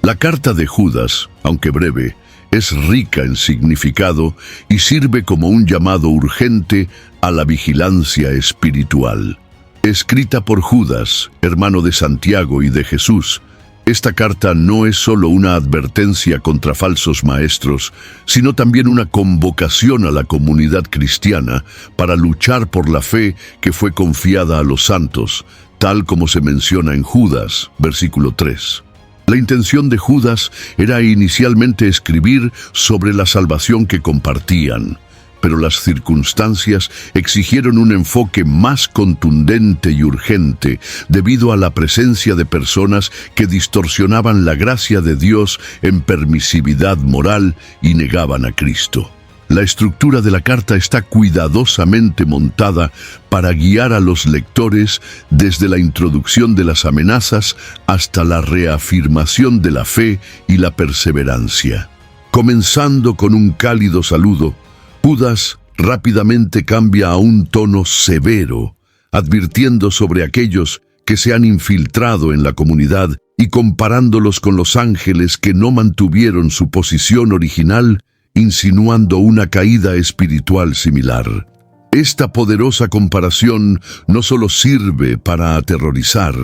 La carta de Judas, aunque breve, es rica en significado y sirve como un llamado urgente a la vigilancia espiritual. Escrita por Judas, hermano de Santiago y de Jesús, esta carta no es solo una advertencia contra falsos maestros, sino también una convocación a la comunidad cristiana para luchar por la fe que fue confiada a los santos, tal como se menciona en Judas, versículo 3. La intención de Judas era inicialmente escribir sobre la salvación que compartían, pero las circunstancias exigieron un enfoque más contundente y urgente debido a la presencia de personas que distorsionaban la gracia de Dios en permisividad moral y negaban a Cristo. La estructura de la carta está cuidadosamente montada para guiar a los lectores desde la introducción de las amenazas hasta la reafirmación de la fe y la perseverancia. Comenzando con un cálido saludo, Judas rápidamente cambia a un tono severo, advirtiendo sobre aquellos que se han infiltrado en la comunidad y comparándolos con los ángeles que no mantuvieron su posición original, insinuando una caída espiritual similar. Esta poderosa comparación no solo sirve para aterrorizar,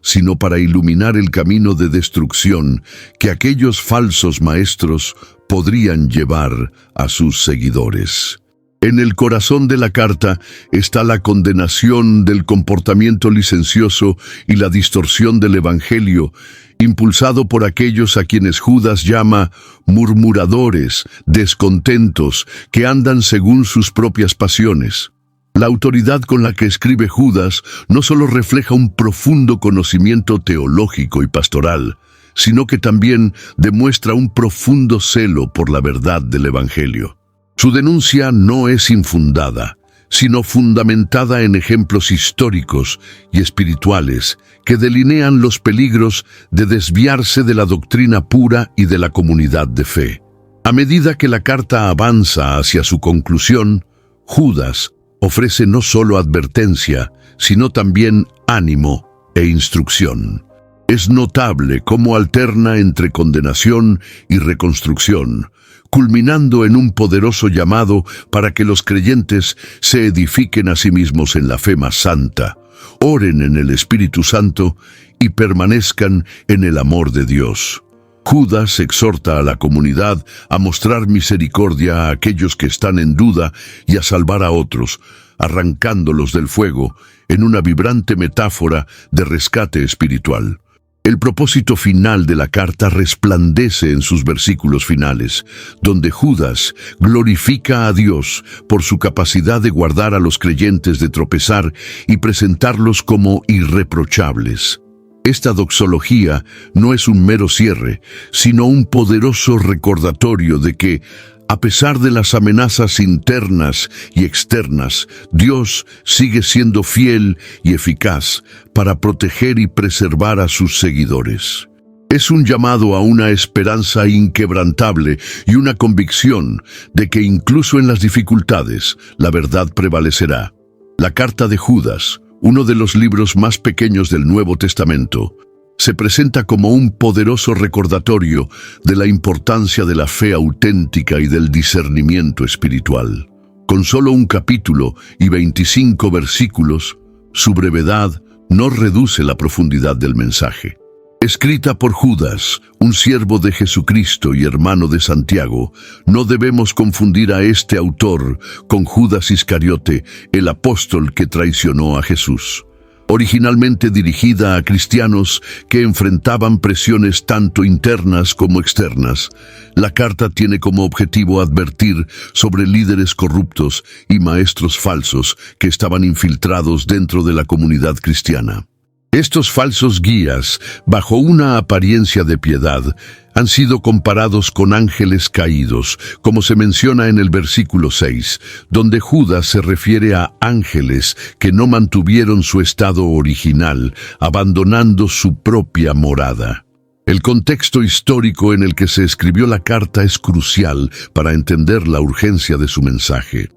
sino para iluminar el camino de destrucción que aquellos falsos maestros podrían llevar a sus seguidores. En el corazón de la carta está la condenación del comportamiento licencioso y la distorsión del Evangelio, impulsado por aquellos a quienes Judas llama murmuradores, descontentos, que andan según sus propias pasiones. La autoridad con la que escribe Judas no solo refleja un profundo conocimiento teológico y pastoral, sino que también demuestra un profundo celo por la verdad del Evangelio. Su denuncia no es infundada, sino fundamentada en ejemplos históricos y espirituales que delinean los peligros de desviarse de la doctrina pura y de la comunidad de fe. A medida que la carta avanza hacia su conclusión, Judas ofrece no solo advertencia, sino también ánimo e instrucción. Es notable cómo alterna entre condenación y reconstrucción, culminando en un poderoso llamado para que los creyentes se edifiquen a sí mismos en la fe más santa, oren en el Espíritu Santo y permanezcan en el amor de Dios. Judas exhorta a la comunidad a mostrar misericordia a aquellos que están en duda y a salvar a otros, arrancándolos del fuego en una vibrante metáfora de rescate espiritual. El propósito final de la carta resplandece en sus versículos finales, donde Judas glorifica a Dios por su capacidad de guardar a los creyentes de tropezar y presentarlos como irreprochables. Esta doxología no es un mero cierre, sino un poderoso recordatorio de que, a pesar de las amenazas internas y externas, Dios sigue siendo fiel y eficaz para proteger y preservar a sus seguidores. Es un llamado a una esperanza inquebrantable y una convicción de que incluso en las dificultades, la verdad prevalecerá. La carta de Judas, uno de los libros más pequeños del Nuevo Testamento, se presenta como un poderoso recordatorio de la importancia de la fe auténtica y del discernimiento espiritual. Con solo un capítulo y 25 versículos, su brevedad no reduce la profundidad del mensaje. Escrita por Judas, un siervo de Jesucristo y hermano de Santiago, no debemos confundir a este autor con Judas Iscariote, el apóstol que traicionó a Jesús. Originalmente dirigida a cristianos que enfrentaban presiones tanto internas como externas, la carta tiene como objetivo advertir sobre líderes corruptos y maestros falsos que estaban infiltrados dentro de la comunidad cristiana. Estos falsos guías, bajo una apariencia de piedad, han sido comparados con ángeles caídos, como se menciona en el versículo 6, donde Judas se refiere a ángeles que no mantuvieron su estado original, abandonando su propia morada. El contexto histórico en el que se escribió la carta es crucial para entender la urgencia de su mensaje.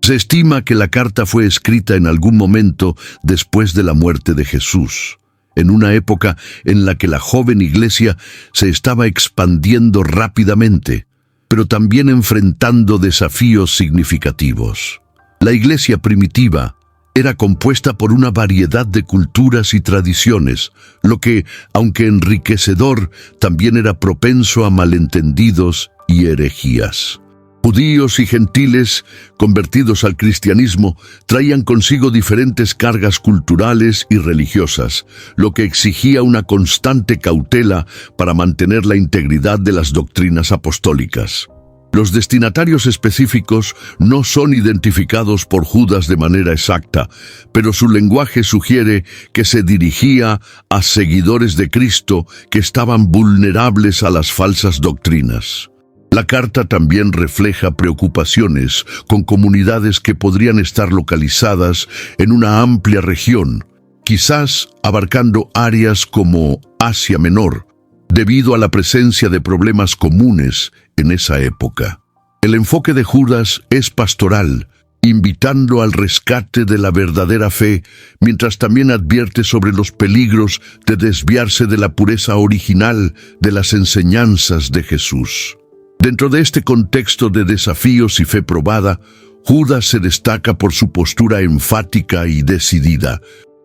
Se estima que la carta fue escrita en algún momento después de la muerte de Jesús. en una época en la que la joven iglesia se estaba expandiendo rápidamente, pero también enfrentando desafíos significativos. La iglesia primitiva era compuesta por una variedad de culturas y tradiciones, lo que, aunque enriquecedor, también era propenso a malentendidos y herejías. Judíos y gentiles, convertidos al cristianismo, traían consigo diferentes cargas culturales y religiosas, lo que exigía una constante cautela para mantener la integridad de las doctrinas apostólicas. Los destinatarios específicos no son identificados por Judas de manera exacta, pero su lenguaje sugiere que se dirigía a seguidores de Cristo que estaban vulnerables a las falsas doctrinas. La carta también refleja preocupaciones con comunidades que podrían estar localizadas en una amplia región, quizás abarcando áreas como Asia Menor, debido a la presencia de problemas comunes en esa época. El enfoque de Judas es pastoral, invitando al rescate de la verdadera fe, mientras también advierte sobre los peligros de desviarse de la pureza original de las enseñanzas de Jesús. Dentro de este contexto de desafíos y fe probada, Judas se destaca por su postura enfática y decidida.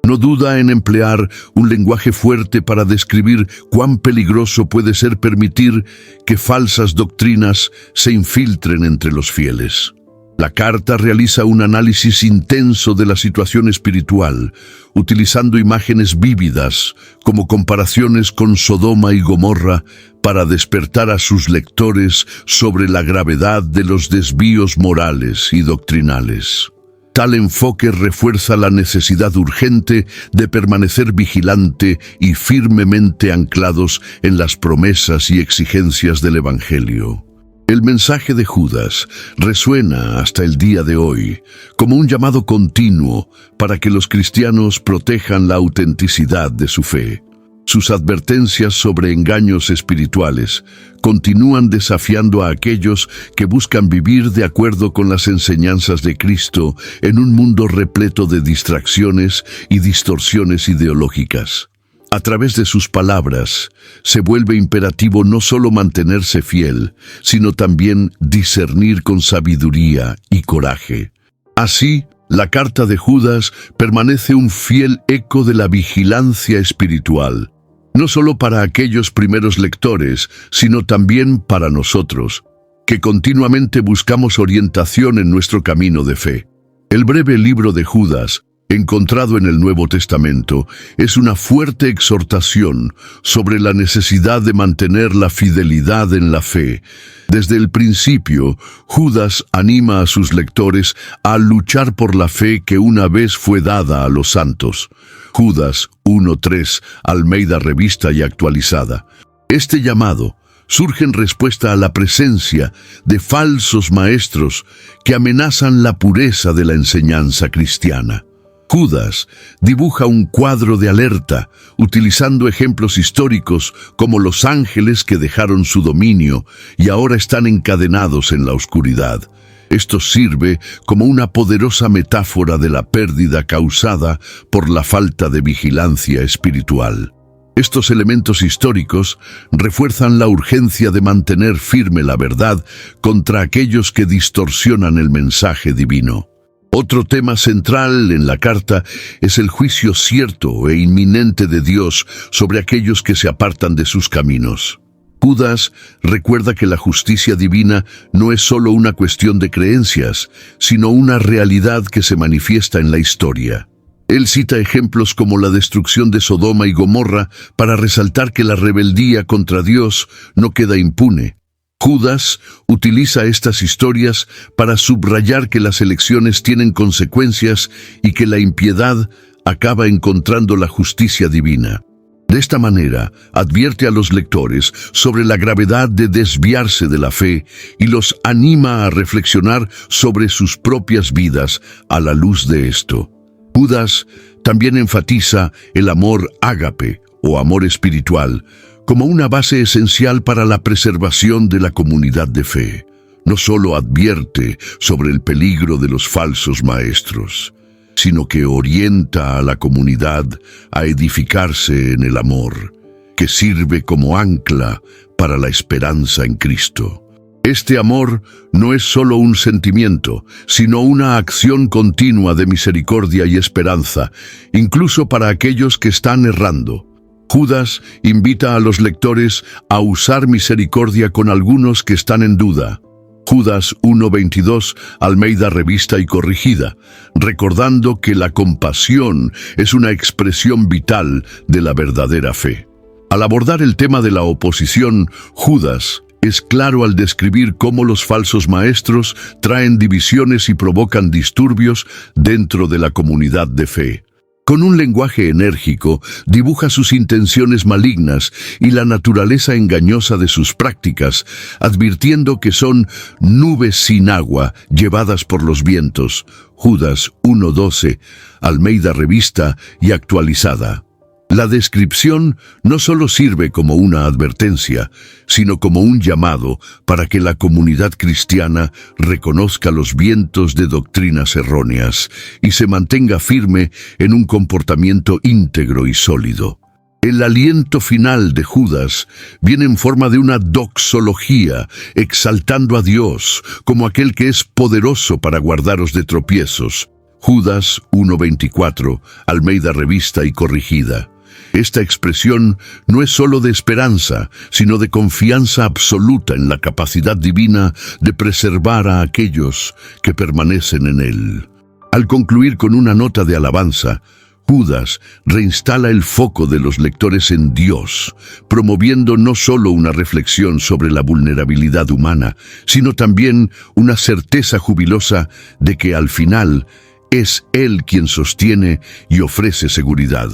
No duda en emplear un lenguaje fuerte para describir cuán peligroso puede ser permitir que falsas doctrinas se infiltren entre los fieles. La carta realiza un análisis intenso de la situación espiritual, utilizando imágenes vívidas como comparaciones con Sodoma y Gomorra para despertar a sus lectores sobre la gravedad de los desvíos morales y doctrinales. Tal enfoque refuerza la necesidad urgente de permanecer vigilante y firmemente anclados en las promesas y exigencias del Evangelio. El mensaje de Judas resuena hasta el día de hoy como un llamado continuo para que los cristianos protejan la autenticidad de su fe. Sus advertencias sobre engaños espirituales continúan desafiando a aquellos que buscan vivir de acuerdo con las enseñanzas de Cristo en un mundo repleto de distracciones y distorsiones ideológicas. A través de sus palabras, se vuelve imperativo no solo mantenerse fiel, sino también discernir con sabiduría y coraje. Así, la carta de Judas permanece un fiel eco de la vigilancia espiritual, no solo para aquellos primeros lectores, sino también para nosotros, que continuamente buscamos orientación en nuestro camino de fe. El breve libro de Judas, encontrado en el Nuevo Testamento, es una fuerte exhortación sobre la necesidad de mantener la fidelidad en la fe. Desde el principio, Judas anima a sus lectores a luchar por la fe que una vez fue dada a los santos. Judas 1:3, Almeida Revista y Actualizada. Este llamado surge en respuesta a la presencia de falsos maestros que amenazan la pureza de la enseñanza cristiana. Judas dibuja un cuadro de alerta, utilizando ejemplos históricos como los ángeles que dejaron su dominio y ahora están encadenados en la oscuridad. Esto sirve como una poderosa metáfora de la pérdida causada por la falta de vigilancia espiritual. Estos elementos históricos refuerzan la urgencia de mantener firme la verdad contra aquellos que distorsionan el mensaje divino. Otro tema central en la carta es el juicio cierto e inminente de Dios sobre aquellos que se apartan de sus caminos. Judas recuerda que la justicia divina no es solo una cuestión de creencias, sino una realidad que se manifiesta en la historia. Él cita ejemplos como la destrucción de Sodoma y Gomorra para resaltar que la rebeldía contra Dios no queda impune. Judas utiliza estas historias para subrayar que las elecciones tienen consecuencias y que la impiedad acaba encontrando la justicia divina. De esta manera, advierte a los lectores sobre la gravedad de desviarse de la fe y los anima a reflexionar sobre sus propias vidas a la luz de esto. Judas también enfatiza el amor ágape o amor espiritual como una base esencial para la preservación de la comunidad de fe. No solo advierte sobre el peligro de los falsos maestros, sino que orienta a la comunidad a edificarse en el amor, que sirve como ancla para la esperanza en Cristo. Este amor no es solo un sentimiento, sino una acción continua de misericordia y esperanza, incluso para aquellos que están errando. Judas invita a los lectores a usar misericordia con algunos que están en duda. Judas 1:22, Almeida Revista y Corrigida, recordando que la compasión es una expresión vital de la verdadera fe. Al abordar el tema de la oposición, Judas es claro al describir cómo los falsos maestros traen divisiones y provocan disturbios dentro de la comunidad de fe. Con un lenguaje enérgico, dibuja sus intenciones malignas y la naturaleza engañosa de sus prácticas, advirtiendo que son nubes sin agua llevadas por los vientos. Judas 1:12, Almeida Revista y Actualizada. La descripción no solo sirve como una advertencia, sino como un llamado para que la comunidad cristiana reconozca los vientos de doctrinas erróneas y se mantenga firme en un comportamiento íntegro y sólido. El aliento final de Judas viene en forma de una doxología, exaltando a Dios como aquel que es poderoso para guardaros de tropiezos. Judas 1:24, Almeida Revista y Corrigida. Esta expresión no es solo de esperanza, sino de confianza absoluta en la capacidad divina de preservar a aquellos que permanecen en él. Al concluir con una nota de alabanza, Judas reinstala el foco de los lectores en Dios, promoviendo no solo una reflexión sobre la vulnerabilidad humana, sino también una certeza jubilosa de que al final es Él quien sostiene y ofrece seguridad.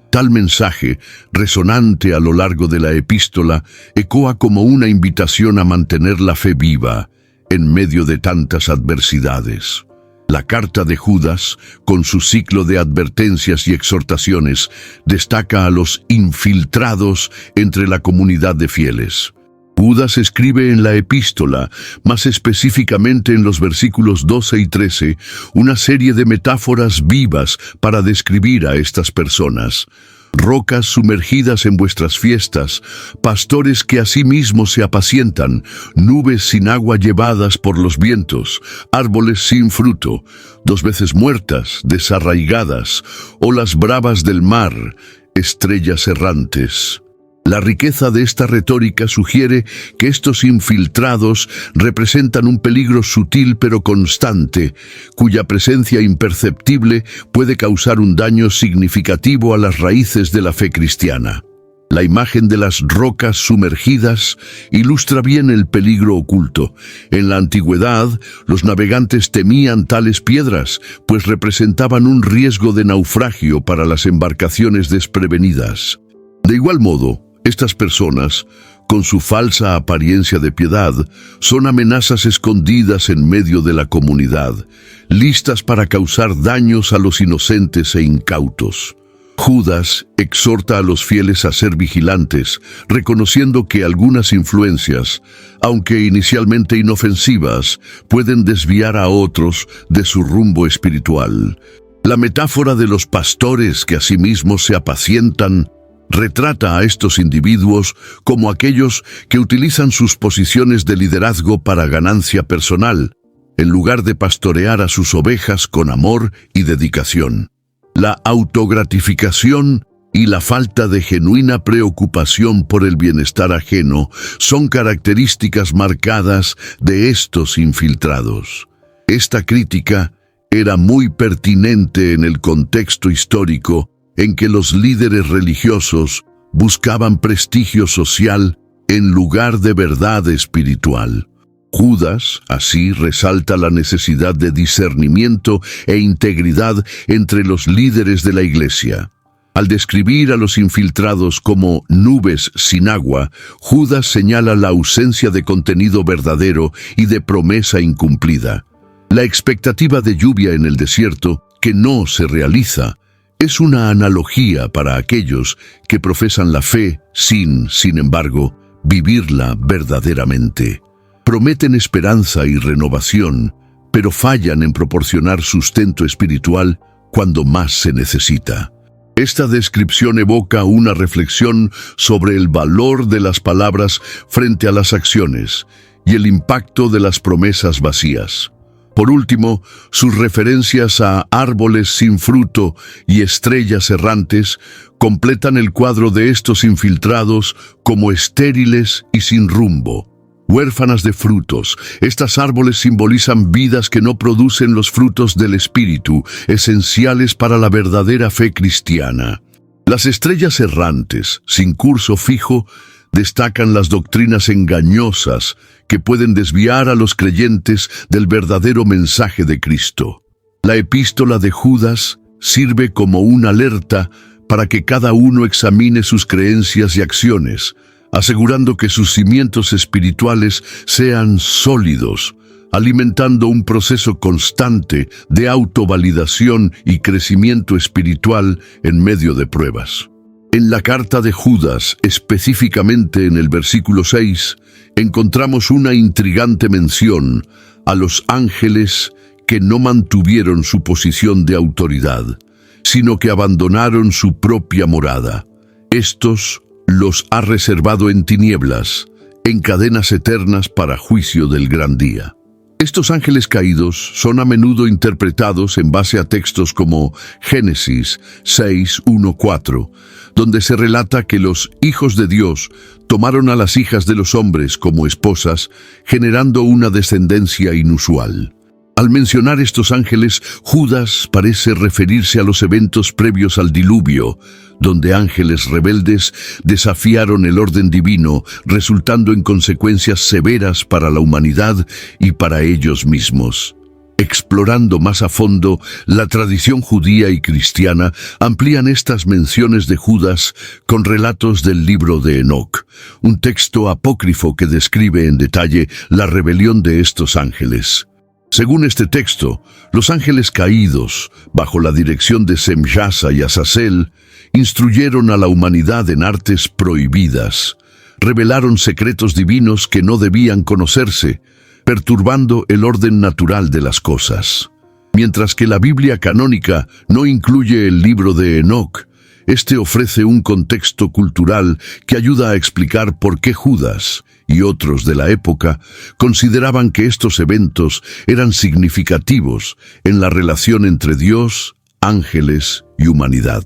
Tal mensaje, resonante a lo largo de la epístola, ecoa como una invitación a mantener la fe viva en medio de tantas adversidades. La carta de Judas, con su ciclo de advertencias y exhortaciones, destaca a los infiltrados entre la comunidad de fieles. Judas escribe en la epístola, más específicamente en los versículos 12 y 13, una serie de metáforas vivas para describir a estas personas. Rocas sumergidas en vuestras fiestas, pastores que asimismo se apacientan, nubes sin agua llevadas por los vientos, árboles sin fruto, 2 veces muertas, desarraigadas, olas bravas del mar, estrellas errantes. La riqueza de esta retórica sugiere que estos infiltrados representan un peligro sutil pero constante, cuya presencia imperceptible puede causar un daño significativo a las raíces de la fe cristiana. La imagen de las rocas sumergidas ilustra bien el peligro oculto. En la antigüedad, los navegantes temían tales piedras, pues representaban un riesgo de naufragio para las embarcaciones desprevenidas. De igual modo, estas personas, con su falsa apariencia de piedad, son amenazas escondidas en medio de la comunidad, listas para causar daños a los inocentes e incautos. Judas exhorta a los fieles a ser vigilantes, reconociendo que algunas influencias, aunque inicialmente inofensivas, pueden desviar a otros de su rumbo espiritual. La metáfora de los pastores que asimismo se apacientan retrata a estos individuos como aquellos que utilizan sus posiciones de liderazgo para ganancia personal, en lugar de pastorear a sus ovejas con amor y dedicación. La autogratificación y la falta de genuina preocupación por el bienestar ajeno son características marcadas de estos infiltrados. Esta crítica era muy pertinente en el contexto histórico en que los líderes religiosos buscaban prestigio social en lugar de verdad espiritual. Judas, así, resalta la necesidad de discernimiento e integridad entre los líderes de la Iglesia. Al describir a los infiltrados como nubes sin agua, Judas señala la ausencia de contenido verdadero y de promesa incumplida. La expectativa de lluvia en el desierto, que no se realiza, es una analogía para aquellos que profesan la fe sin embargo, vivirla verdaderamente. Prometen esperanza y renovación, pero fallan en proporcionar sustento espiritual cuando más se necesita. Esta descripción evoca una reflexión sobre el valor de las palabras frente a las acciones y el impacto de las promesas vacías. Por último, sus referencias a árboles sin fruto y estrellas errantes completan el cuadro de estos infiltrados como estériles y sin rumbo. Huérfanas de frutos, estos árboles simbolizan vidas que no producen los frutos del Espíritu, esenciales para la verdadera fe cristiana. Las estrellas errantes, sin curso fijo, destacan las doctrinas engañosas que pueden desviar a los creyentes del verdadero mensaje de Cristo. La epístola de Judas sirve como una alerta para que cada uno examine sus creencias y acciones, asegurando que sus cimientos espirituales sean sólidos, alimentando un proceso constante de autovalidación y crecimiento espiritual en medio de pruebas. En la carta de Judas, específicamente en el versículo 6, encontramos una intrigante mención a los ángeles que no mantuvieron su posición de autoridad, sino que abandonaron su propia morada. Estos los ha reservado en tinieblas, en cadenas eternas para juicio del gran día. Estos ángeles caídos son a menudo interpretados en base a textos como Génesis 6:1-4, donde se relata que los hijos de Dios tomaron a las hijas de los hombres como esposas, generando una descendencia inusual. Al mencionar estos ángeles, Judas parece referirse a los eventos previos al diluvio, donde ángeles rebeldes desafiaron el orden divino, resultando en consecuencias severas para la humanidad y para ellos mismos. Explorando más a fondo, la tradición judía y cristiana amplían estas menciones de Judas con relatos del libro de Enoc, un texto apócrifo que describe en detalle la rebelión de estos ángeles. Según este texto, los ángeles caídos, bajo la dirección de Semjasa y Azazel, instruyeron a la humanidad en artes prohibidas, revelaron secretos divinos que no debían conocerse, perturbando el orden natural de las cosas. Mientras que la Biblia canónica no incluye el libro de Enoc, este ofrece un contexto cultural que ayuda a explicar por qué Judas y otros de la época consideraban que estos eventos eran significativos en la relación entre Dios, ángeles y humanidad.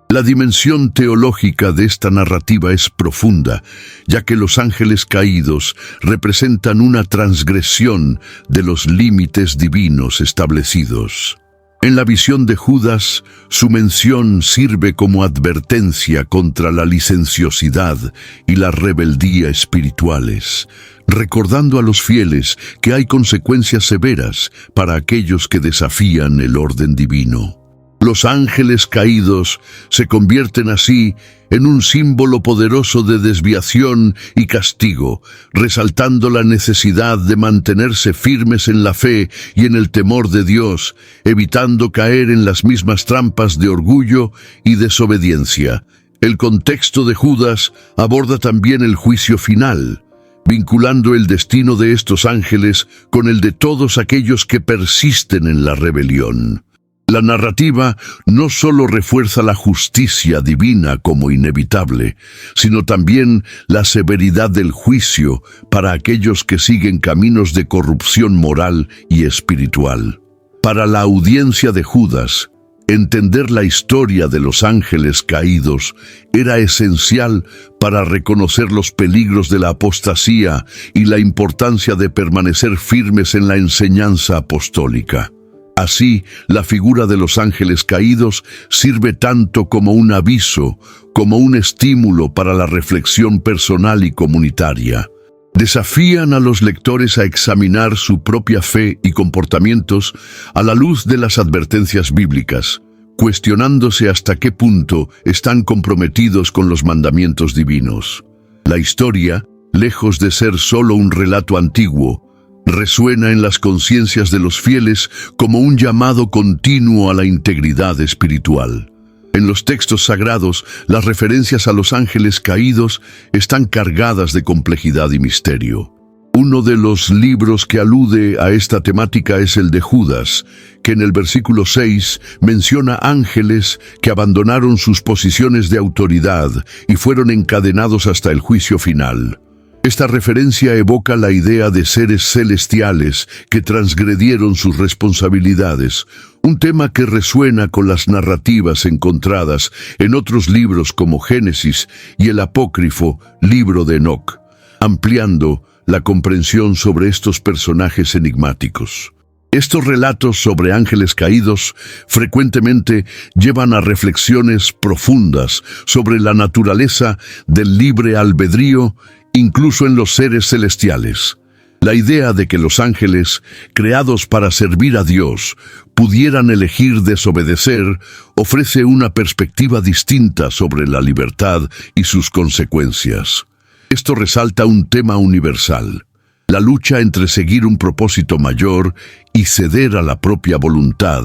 La dimensión teológica de esta narrativa es profunda, ya que los ángeles caídos representan una transgresión de los límites divinos establecidos. En la visión de Judas, su mención sirve como advertencia contra la licenciosidad y la rebeldía espirituales, recordando a los fieles que hay consecuencias severas para aquellos que desafían el orden divino. Los ángeles caídos se convierten así en un símbolo poderoso de desviación y castigo, resaltando la necesidad de mantenerse firmes en la fe y en el temor de Dios, evitando caer en las mismas trampas de orgullo y desobediencia. El contexto de Judas aborda también el juicio final, vinculando el destino de estos ángeles con el de todos aquellos que persisten en la rebelión. La narrativa no solo refuerza la justicia divina como inevitable, sino también la severidad del juicio para aquellos que siguen caminos de corrupción moral y espiritual. Para la audiencia de Judas, entender la historia de los ángeles caídos era esencial para reconocer los peligros de la apostasía y la importancia de permanecer firmes en la enseñanza apostólica. Así, la figura de los ángeles caídos sirve tanto como un aviso, como un estímulo para la reflexión personal y comunitaria. Desafían a los lectores a examinar su propia fe y comportamientos a la luz de las advertencias bíblicas, cuestionándose hasta qué punto están comprometidos con los mandamientos divinos. La historia, lejos de ser solo un relato antiguo, resuena en las conciencias de los fieles como un llamado continuo a la integridad espiritual. En los textos sagrados, las referencias a los ángeles caídos están cargadas de complejidad y misterio. Uno de los libros que alude a esta temática es el de Judas, que en el versículo 6 menciona ángeles que abandonaron sus posiciones de autoridad y fueron encadenados hasta el juicio final. Esta referencia evoca la idea de seres celestiales que transgredieron sus responsabilidades, un tema que resuena con las narrativas encontradas en otros libros como Génesis y el apócrifo Libro de Enoc, ampliando la comprensión sobre estos personajes enigmáticos. Estos relatos sobre ángeles caídos frecuentemente llevan a reflexiones profundas sobre la naturaleza del libre albedrío, incluso en los seres celestiales. La idea de que los ángeles, creados para servir a Dios, pudieran elegir desobedecer, ofrece una perspectiva distinta sobre la libertad y sus consecuencias. Esto resalta un tema universal: la lucha entre seguir un propósito mayor y ceder a la propia voluntad,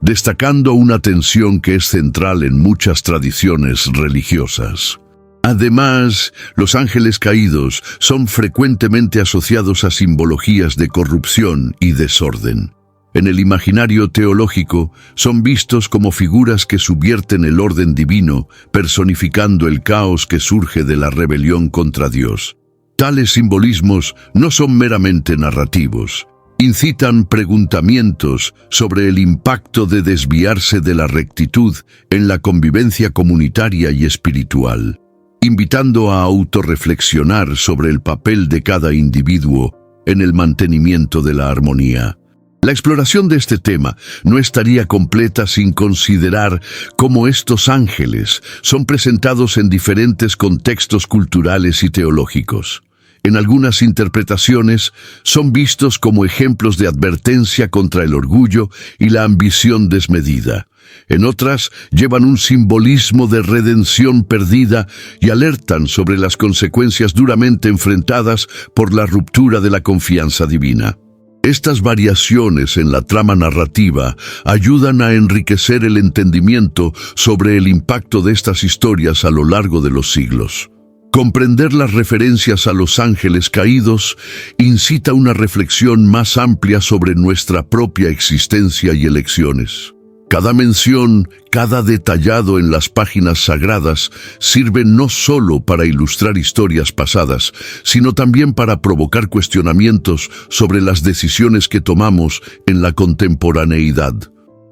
destacando una tensión que es central en muchas tradiciones religiosas. Además, los ángeles caídos son frecuentemente asociados a simbologías de corrupción y desorden. En el imaginario teológico, son vistos como figuras que subvierten el orden divino, personificando el caos que surge de la rebelión contra Dios. Tales simbolismos no son meramente narrativos. Incitan preguntamientos sobre el impacto de desviarse de la rectitud en la convivencia comunitaria y espiritual, invitando a autorreflexionar sobre el papel de cada individuo en el mantenimiento de la armonía. La exploración de este tema no estaría completa sin considerar cómo estos ángeles son presentados en diferentes contextos culturales y teológicos. En algunas interpretaciones son vistos como ejemplos de advertencia contra el orgullo y la ambición desmedida. En otras, llevan un simbolismo de redención perdida y alertan sobre las consecuencias duramente enfrentadas por la ruptura de la confianza divina. Estas variaciones en la trama narrativa ayudan a enriquecer el entendimiento sobre el impacto de estas historias a lo largo de los siglos. Comprender las referencias a los ángeles caídos incita una reflexión más amplia sobre nuestra propia existencia y elecciones. Cada mención, cada detallado en las páginas sagradas sirve no solo para ilustrar historias pasadas, sino también para provocar cuestionamientos sobre las decisiones que tomamos en la contemporaneidad.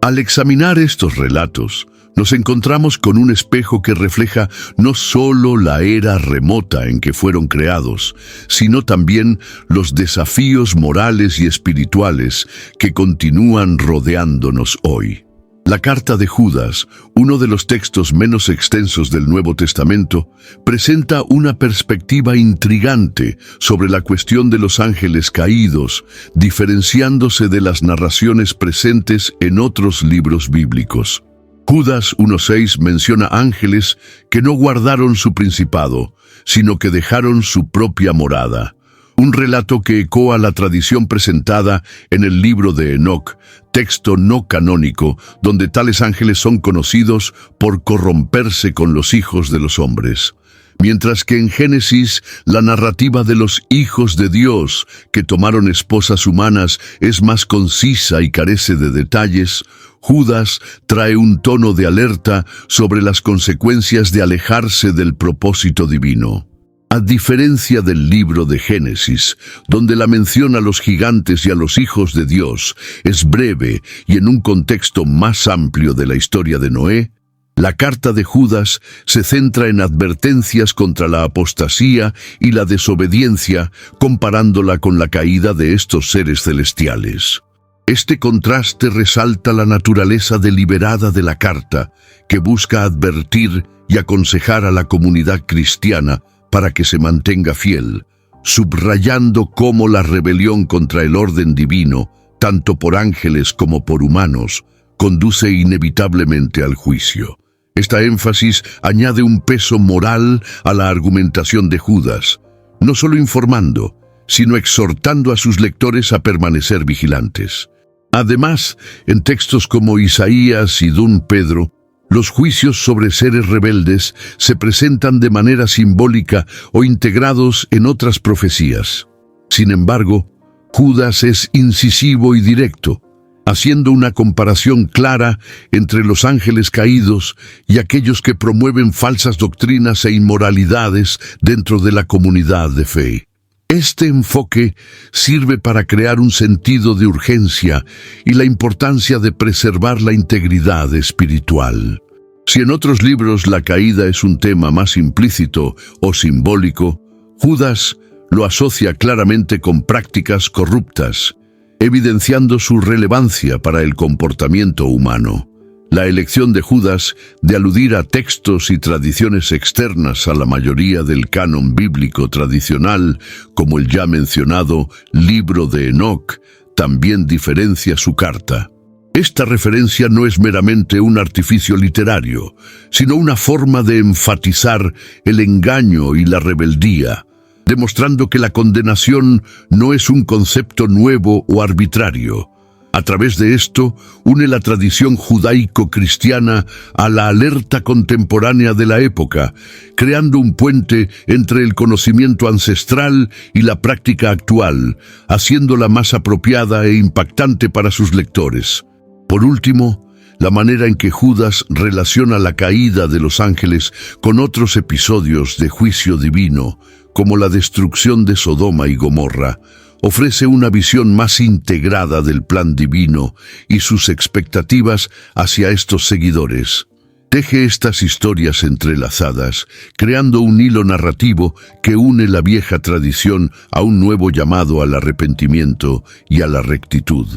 Al examinar estos relatos, nos encontramos con un espejo que refleja no solo la era remota en que fueron creados, sino también los desafíos morales y espirituales que continúan rodeándonos hoy. La carta de Judas, uno de los textos menos extensos del Nuevo Testamento, presenta una perspectiva intrigante sobre la cuestión de los ángeles caídos, diferenciándose de las narraciones presentes en otros libros bíblicos. Judas 1:6 menciona ángeles que no guardaron su principado, sino que dejaron su propia morada. Un relato que ecoa la tradición presentada en el libro de Enoc, texto no canónico, donde tales ángeles son conocidos por corromperse con los hijos de los hombres. Mientras que en Génesis, la narrativa de los hijos de Dios que tomaron esposas humanas es más concisa y carece de detalles, Judas trae un tono de alerta sobre las consecuencias de alejarse del propósito divino. A diferencia del libro de Génesis, donde la mención a los gigantes y a los hijos de Dios es breve y en un contexto más amplio de la historia de Noé, la carta de Judas se centra en advertencias contra la apostasía y la desobediencia, comparándola con la caída de estos seres celestiales. Este contraste resalta la naturaleza deliberada de la carta, que busca advertir y aconsejar a la comunidad cristiana para que se mantenga fiel, subrayando cómo la rebelión contra el orden divino, tanto por ángeles como por humanos, conduce inevitablemente al juicio. Esta énfasis añade un peso moral a la argumentación de Judas, no solo informando, sino exhortando a sus lectores a permanecer vigilantes. Además, en textos como Isaías y Pedro, los juicios sobre seres rebeldes se presentan de manera simbólica o integrados en otras profecías. Sin embargo, Judas es incisivo y directo, haciendo una comparación clara entre los ángeles caídos y aquellos que promueven falsas doctrinas e inmoralidades dentro de la comunidad de fe. Este enfoque sirve para crear un sentido de urgencia y la importancia de preservar la integridad espiritual. Si en otros libros la caída es un tema más implícito o simbólico, Judas lo asocia claramente con prácticas corruptas, evidenciando su relevancia para el comportamiento humano. La elección de Judas de aludir a textos y tradiciones externas a la mayoría del canon bíblico tradicional, como el ya mencionado Libro de Enoc, también diferencia su carta. Esta referencia no es meramente un artificio literario, sino una forma de enfatizar el engaño y la rebeldía, demostrando que la condenación no es un concepto nuevo o arbitrario. A través de esto, une la tradición judaico-cristiana a la alerta contemporánea de la época, creando un puente entre el conocimiento ancestral y la práctica actual, haciéndola más apropiada e impactante para sus lectores. Por último, la manera en que Judas relaciona la caída de los ángeles con otros episodios de juicio divino, como la destrucción de Sodoma y Gomorra, ofrece una visión más integrada del plan divino y sus expectativas hacia estos seguidores. Teje estas historias entrelazadas, creando un hilo narrativo que une la vieja tradición a un nuevo llamado al arrepentimiento y a la rectitud.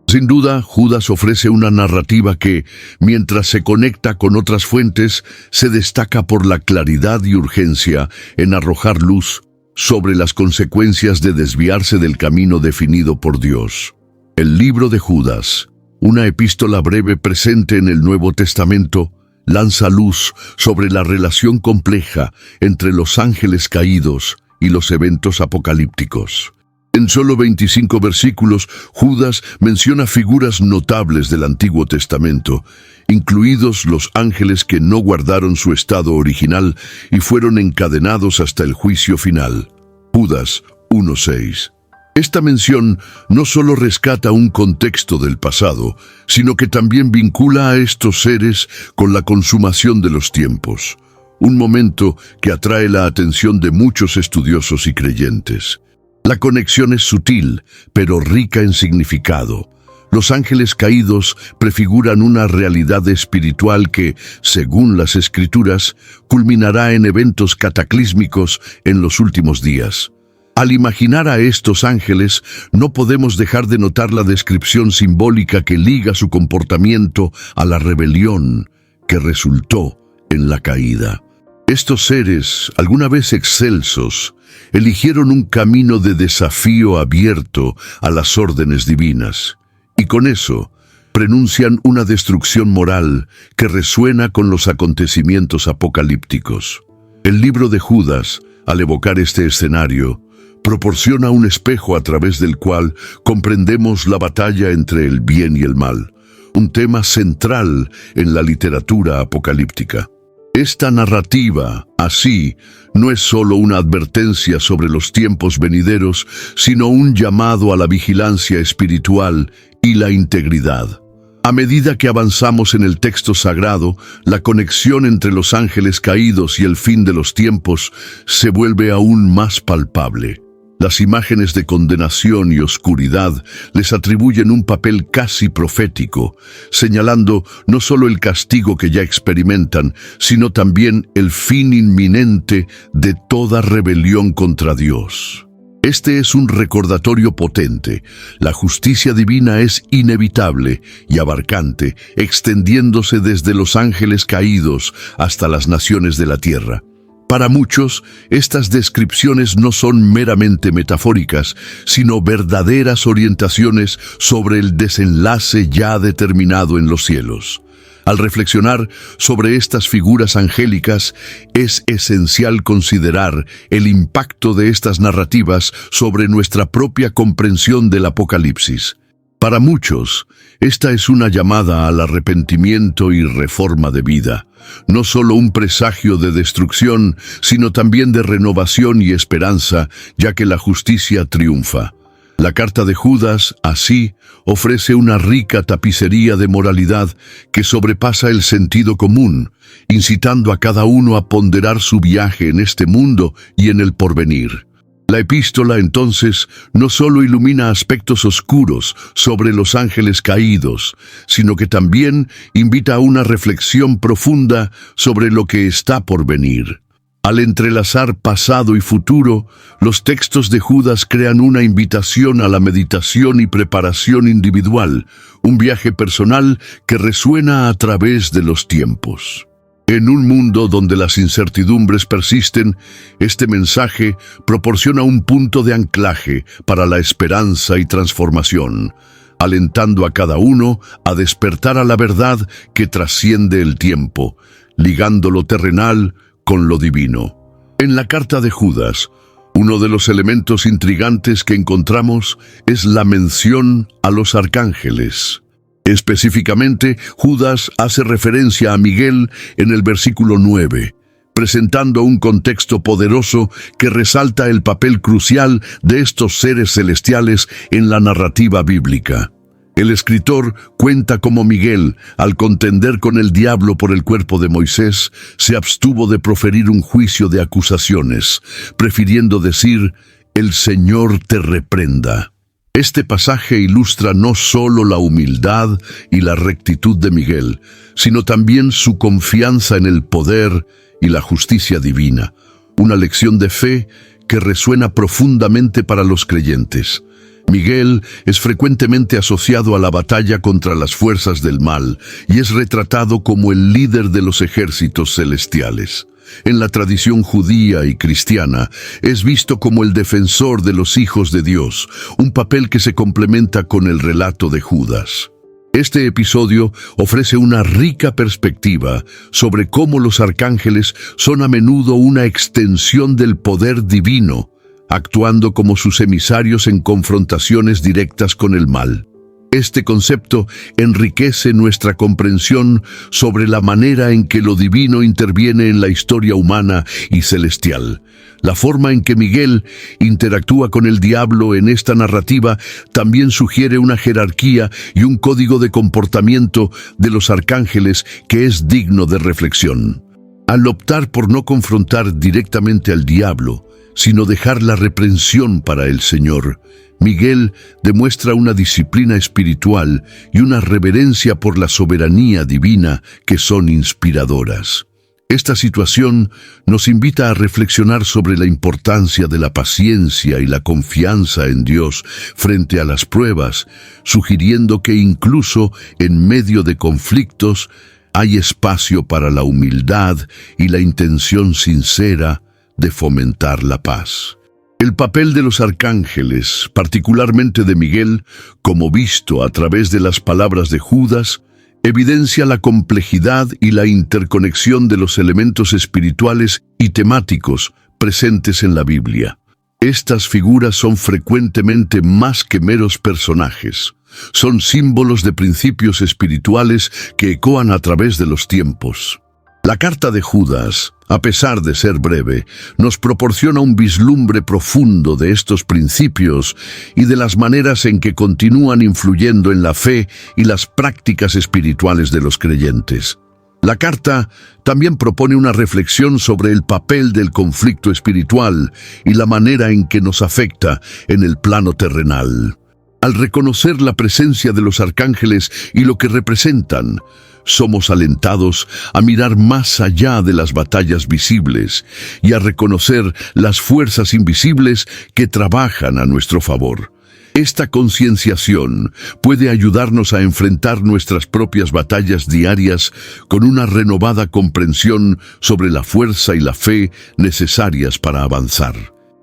Sin duda, Judas ofrece una narrativa que, mientras se conecta con otras fuentes, se destaca por la claridad y urgencia en arrojar luz sobre las consecuencias de desviarse del camino definido por Dios. El libro de Judas, una epístola breve presente en el Nuevo Testamento, lanza luz sobre la relación compleja entre los ángeles caídos y los eventos apocalípticos. En solo 25 versículos, Judas menciona figuras notables del Antiguo Testamento, incluidos los ángeles que no guardaron su estado original y fueron encadenados hasta el juicio final. Judas 1:6. Esta mención no solo rescata un contexto del pasado, sino que también vincula a estos seres con la consumación de los tiempos, un momento que atrae la atención de muchos estudiosos y creyentes. La conexión es sutil, pero rica en significado. Los ángeles caídos prefiguran una realidad espiritual que, según las Escrituras, culminará en eventos cataclísmicos en los últimos días. Al imaginar a estos ángeles, no podemos dejar de notar la descripción simbólica que liga su comportamiento a la rebelión que resultó en la caída. Estos seres, alguna vez excelsos, eligieron un camino de desafío abierto a las órdenes divinas, y con eso pronuncian una destrucción moral que resuena con los acontecimientos apocalípticos. El libro de Judas, al evocar este escenario, proporciona un espejo a través del cual comprendemos la batalla entre el bien y el mal, un tema central en la literatura apocalíptica. Esta narrativa, así, no es solo una advertencia sobre los tiempos venideros, sino un llamado a la vigilancia espiritual y la integridad. A medida que avanzamos en el texto sagrado, la conexión entre los ángeles caídos y el fin de los tiempos se vuelve aún más palpable. Las imágenes de condenación y oscuridad les atribuyen un papel casi profético, señalando no solo el castigo que ya experimentan, sino también el fin inminente de toda rebelión contra Dios. Este es un recordatorio potente. La justicia divina es inevitable y abarcante, extendiéndose desde los ángeles caídos hasta las naciones de la tierra. Para muchos, estas descripciones no son meramente metafóricas, sino verdaderas orientaciones sobre el desenlace ya determinado en los cielos. Al reflexionar sobre estas figuras angélicas, es esencial considerar el impacto de estas narrativas sobre nuestra propia comprensión del Apocalipsis. Para muchos, esta es una llamada al arrepentimiento y reforma de vida, no solo un presagio de destrucción, sino también de renovación y esperanza, ya que la justicia triunfa. La carta de Judas, así, ofrece una rica tapicería de moralidad que sobrepasa el sentido común, incitando a cada uno a ponderar su viaje en este mundo y en el porvenir. La epístola, entonces, no solo ilumina aspectos oscuros sobre los ángeles caídos, sino que también invita a una reflexión profunda sobre lo que está por venir. Al entrelazar pasado y futuro, los textos de Judas crean una invitación a la meditación y preparación individual, un viaje personal que resuena a través de los tiempos. En un mundo donde las incertidumbres persisten, este mensaje proporciona un punto de anclaje para la esperanza y transformación, alentando a cada uno a despertar a la verdad que trasciende el tiempo, ligando lo terrenal con lo divino. En la carta de Judas, uno de los elementos intrigantes que encontramos es la mención a los arcángeles. Específicamente, Judas hace referencia a Miguel en el versículo 9, presentando un contexto poderoso que resalta el papel crucial de estos seres celestiales en la narrativa bíblica. El escritor cuenta cómo Miguel, al contender con el diablo por el cuerpo de Moisés, se abstuvo de proferir un juicio de acusaciones, prefiriendo decir, «El Señor te reprenda». Este pasaje ilustra no solo la humildad y la rectitud de Miguel, sino también su confianza en el poder y la justicia divina, una lección de fe que resuena profundamente para los creyentes. Miguel es frecuentemente asociado a la batalla contra las fuerzas del mal y es retratado como el líder de los ejércitos celestiales. En la tradición judía y cristiana, es visto como el defensor de los hijos de Dios, un papel que se complementa con el relato de Judas. Este episodio ofrece una rica perspectiva sobre cómo los arcángeles son a menudo una extensión del poder divino, actuando como sus emisarios en confrontaciones directas con el mal. Este concepto enriquece nuestra comprensión sobre la manera en que lo divino interviene en la historia humana y celestial. La forma en que Miguel interactúa con el diablo en esta narrativa también sugiere una jerarquía y un código de comportamiento de los arcángeles que es digno de reflexión. Al optar por no confrontar directamente al diablo, sino dejar la reprensión para el Señor, Miguel demuestra una disciplina espiritual y una reverencia por la soberanía divina que son inspiradoras. Esta situación nos invita a reflexionar sobre la importancia de la paciencia y la confianza en Dios frente a las pruebas, sugiriendo que incluso en medio de conflictos hay espacio para la humildad y la intención sincera de fomentar la paz. El papel de los arcángeles, particularmente de Miguel, como visto a través de las palabras de Judas, evidencia la complejidad y la interconexión de los elementos espirituales y temáticos presentes en la Biblia. Estas figuras son frecuentemente más que meros personajes. Son símbolos de principios espirituales que ecoan a través de los tiempos. La carta de Judas, a pesar de ser breve, nos proporciona un vislumbre profundo de estos principios y de las maneras en que continúan influyendo en la fe y las prácticas espirituales de los creyentes. La carta también propone una reflexión sobre el papel del conflicto espiritual y la manera en que nos afecta en el plano terrenal. Al reconocer la presencia de los arcángeles y lo que representan, somos alentados a mirar más allá de las batallas visibles y a reconocer las fuerzas invisibles que trabajan a nuestro favor. Esta concienciación puede ayudarnos a enfrentar nuestras propias batallas diarias con una renovada comprensión sobre la fuerza y la fe necesarias para avanzar.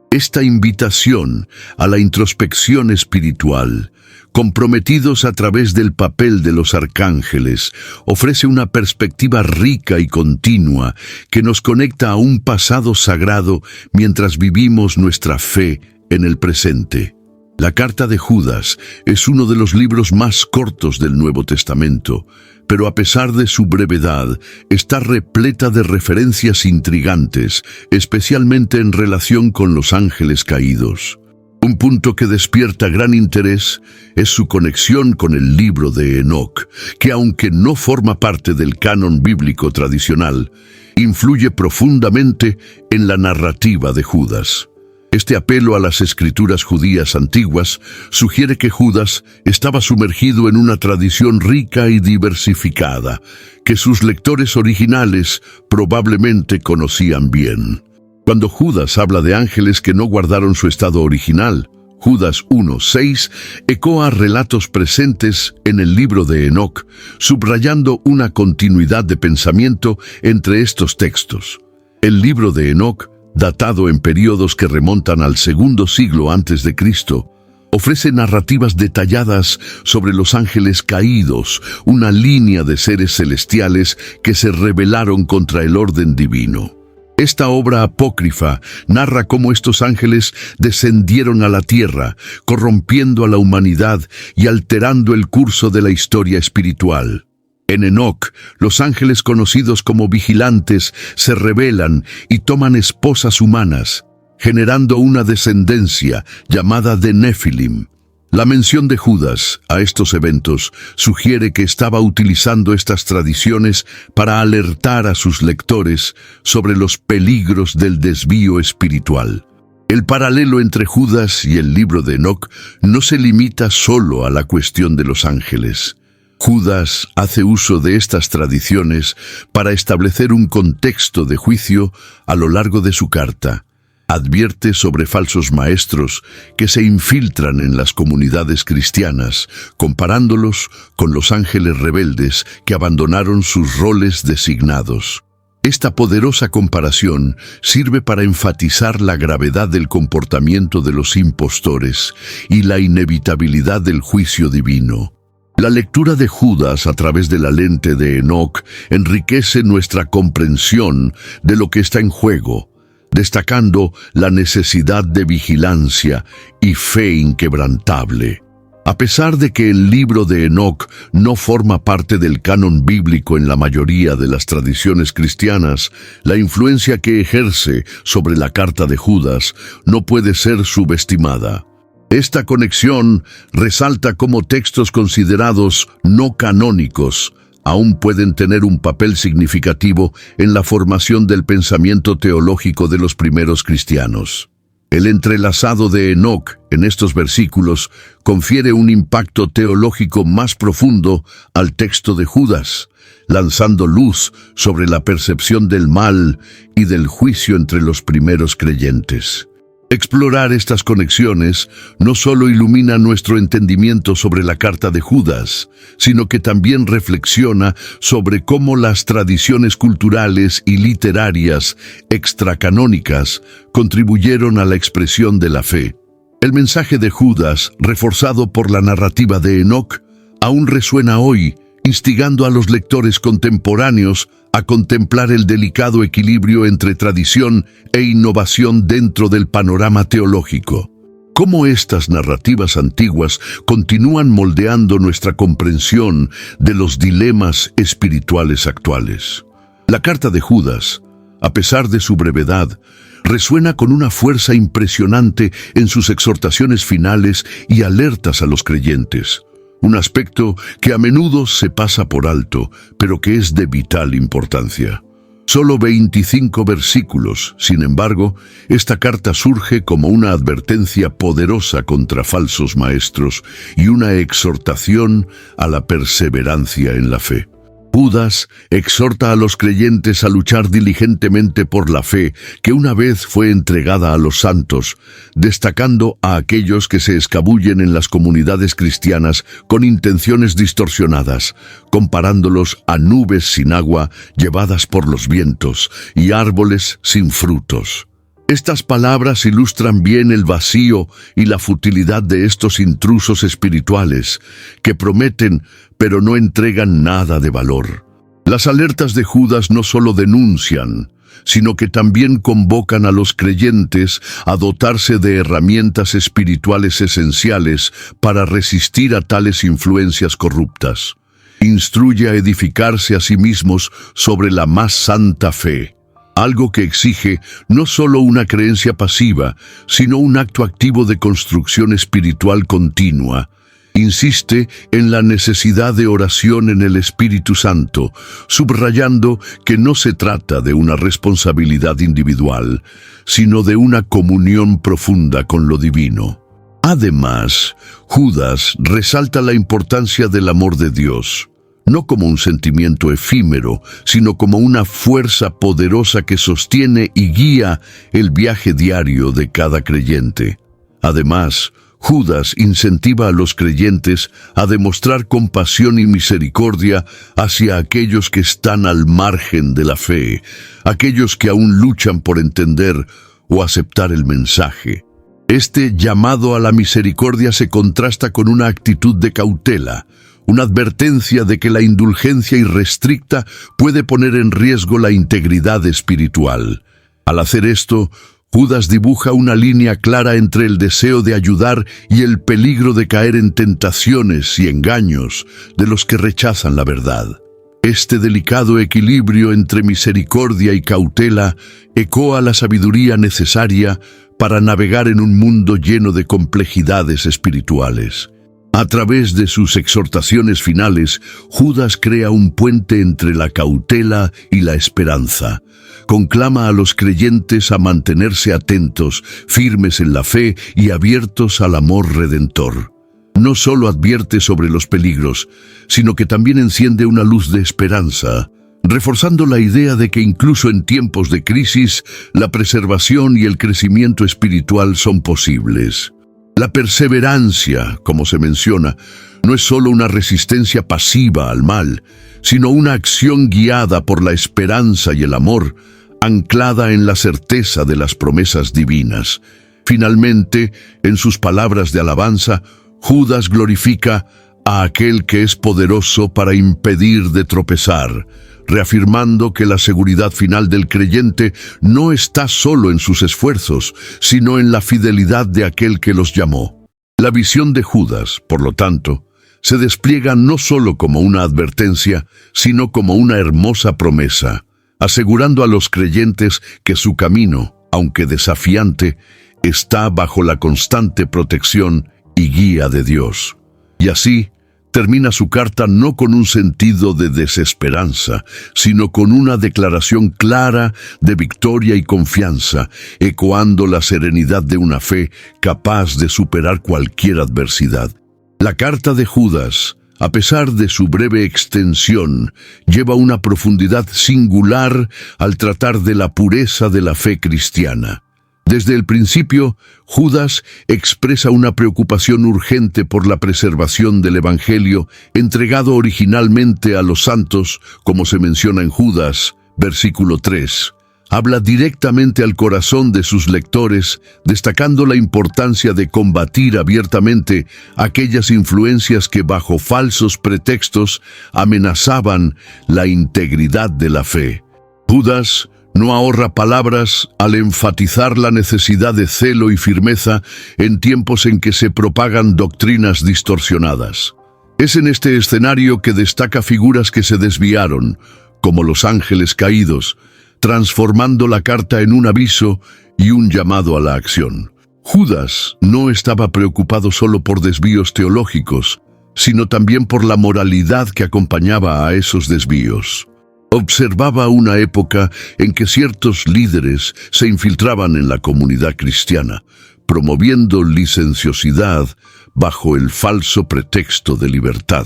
Esta invitación a la introspección espiritual, comprometidos a través del papel de los arcángeles, ofrece una perspectiva rica y continua que nos conecta a un pasado sagrado mientras vivimos nuestra fe en el presente. La carta de Judas es uno de los libros más cortos del Nuevo Testamento, pero a pesar de su brevedad, está repleta de referencias intrigantes, especialmente en relación con los ángeles caídos. Un punto que despierta gran interés es su conexión con el libro de Enoc, que aunque no forma parte del canon bíblico tradicional, influye profundamente en la narrativa de Judas. Este apelo a las escrituras judías antiguas sugiere que Judas estaba sumergido en una tradición rica y diversificada, que sus lectores originales probablemente conocían bien. Cuando Judas habla de ángeles que no guardaron su estado original, Judas 1:6 ecoa relatos presentes en el libro de Enoc, subrayando una continuidad de pensamiento entre estos textos. El libro de Enoc, datado en periodos que remontan al segundo siglo antes de Cristo, ofrece narrativas detalladas sobre los ángeles caídos, una línea de seres celestiales que se rebelaron contra el orden divino. Esta obra apócrifa narra cómo estos ángeles descendieron a la tierra, corrompiendo a la humanidad y alterando el curso de la historia espiritual. En Enoc, los ángeles conocidos como vigilantes se rebelan y toman esposas humanas, generando una descendencia llamada de Nefilim. La mención de Judas a estos eventos sugiere que estaba utilizando estas tradiciones para alertar a sus lectores sobre los peligros del desvío espiritual. El paralelo entre Judas y el libro de Enoc no se limita solo a la cuestión de los ángeles. Judas hace uso de estas tradiciones para establecer un contexto de juicio a lo largo de su carta. Advierte sobre falsos maestros que se infiltran en las comunidades cristianas, comparándolos con los ángeles rebeldes que abandonaron sus roles designados. Esta poderosa comparación sirve para enfatizar la gravedad del comportamiento de los impostores y la inevitabilidad del juicio divino. La lectura de Judas a través de la lente de Enoc enriquece nuestra comprensión de lo que está en juego, destacando la necesidad de vigilancia y fe inquebrantable. A pesar de que el libro de Enoc no forma parte del canon bíblico en la mayoría de las tradiciones cristianas, la influencia que ejerce sobre la carta de Judas no puede ser subestimada. Esta conexión resalta cómo textos considerados no canónicos aún pueden tener un papel significativo en la formación del pensamiento teológico de los primeros cristianos. El entrelazado de Enoc en estos versículos confiere un impacto teológico más profundo al texto de Judas, lanzando luz sobre la percepción del mal y del juicio entre los primeros creyentes. Explorar estas conexiones no solo ilumina nuestro entendimiento sobre la carta de Judas, sino que también reflexiona sobre cómo las tradiciones culturales y literarias extracanónicas contribuyeron a la expresión de la fe. El mensaje de Judas, reforzado por la narrativa de Enoc, aún resuena hoy, instigando a los lectores contemporáneos a contemplar el delicado equilibrio entre tradición e innovación dentro del panorama teológico. Cómo estas narrativas antiguas continúan moldeando nuestra comprensión de los dilemas espirituales actuales. La carta de Judas, a pesar de su brevedad, resuena con una fuerza impresionante en sus exhortaciones finales y alertas a los creyentes. Un aspecto que a menudo se pasa por alto, pero que es de vital importancia. Solo 25 versículos, sin embargo, esta carta surge como una advertencia poderosa contra falsos maestros y una exhortación a la perseverancia en la fe. Judas exhorta a los creyentes a luchar diligentemente por la fe que una vez fue entregada a los santos, destacando a aquellos que se escabullen en las comunidades cristianas con intenciones distorsionadas, comparándolos a nubes sin agua llevadas por los vientos y árboles sin frutos. Estas palabras ilustran bien el vacío y la futilidad de estos intrusos espirituales que prometen pero no entregan nada de valor. Las alertas de Judas no solo denuncian, sino que también convocan a los creyentes a dotarse de herramientas espirituales esenciales para resistir a tales influencias corruptas. Instruye a edificarse a sí mismos sobre la más santa fe, algo que exige no solo una creencia pasiva, sino un acto activo de construcción espiritual continua. Insiste en la necesidad de oración en el Espíritu Santo, subrayando que no se trata de una responsabilidad individual, sino de una comunión profunda con lo divino. Además, Judas resalta la importancia del amor de Dios, no como un sentimiento efímero, sino como una fuerza poderosa que sostiene y guía el viaje diario de cada creyente. Además, Judas incentiva a los creyentes a demostrar compasión y misericordia hacia aquellos que están al margen de la fe, aquellos que aún luchan por entender o aceptar el mensaje. Este llamado a la misericordia se contrasta con una actitud de cautela, una advertencia de que la indulgencia irrestricta puede poner en riesgo la integridad espiritual. Al hacer esto, Judas dibuja una línea clara entre el deseo de ayudar y el peligro de caer en tentaciones y engaños de los que rechazan la verdad. Este delicado equilibrio entre misericordia y cautela ecoa la sabiduría necesaria para navegar en un mundo lleno de complejidades espirituales. A través de sus exhortaciones finales, Judas crea un puente entre la cautela y la esperanza. Conclama a los creyentes a mantenerse atentos, firmes en la fe y abiertos al amor redentor. No solo advierte sobre los peligros, sino que también enciende una luz de esperanza, reforzando la idea de que incluso en tiempos de crisis, la preservación y el crecimiento espiritual son posibles. La perseverancia, como se menciona, no es solo una resistencia pasiva al mal, sino una acción guiada por la esperanza y el amor, anclada en la certeza de las promesas divinas. Finalmente, en sus palabras de alabanza, Judas glorifica a aquel que es poderoso para impedir de tropezar, reafirmando que la seguridad final del creyente no está solo en sus esfuerzos, sino en la fidelidad de aquel que los llamó. La visión de Judas, por lo tanto, se despliega no solo como una advertencia, sino como una hermosa promesa, asegurando a los creyentes que su camino, aunque desafiante, está bajo la constante protección y guía de Dios. Y así, termina su carta no con un sentido de desesperanza, sino con una declaración clara de victoria y confianza, ecoando la serenidad de una fe capaz de superar cualquier adversidad. La carta de Judas, a pesar de su breve extensión, lleva una profundidad singular al tratar de la pureza de la fe cristiana. Desde el principio, Judas expresa una preocupación urgente por la preservación del Evangelio entregado originalmente a los santos, como se menciona en Judas, versículo 3. Habla directamente al corazón de sus lectores, destacando la importancia de combatir abiertamente aquellas influencias que bajo falsos pretextos amenazaban la integridad de la fe. Judas no ahorra palabras al enfatizar la necesidad de celo y firmeza en tiempos en que se propagan doctrinas distorsionadas. Es en este escenario que destaca figuras que se desviaron, como los ángeles caídos, transformando la carta en un aviso y un llamado a la acción. Judas no estaba preocupado solo por desvíos teológicos, sino también por la moralidad que acompañaba a esos desvíos. Observaba una época en que ciertos líderes se infiltraban en la comunidad cristiana, promoviendo licenciosidad bajo el falso pretexto de libertad.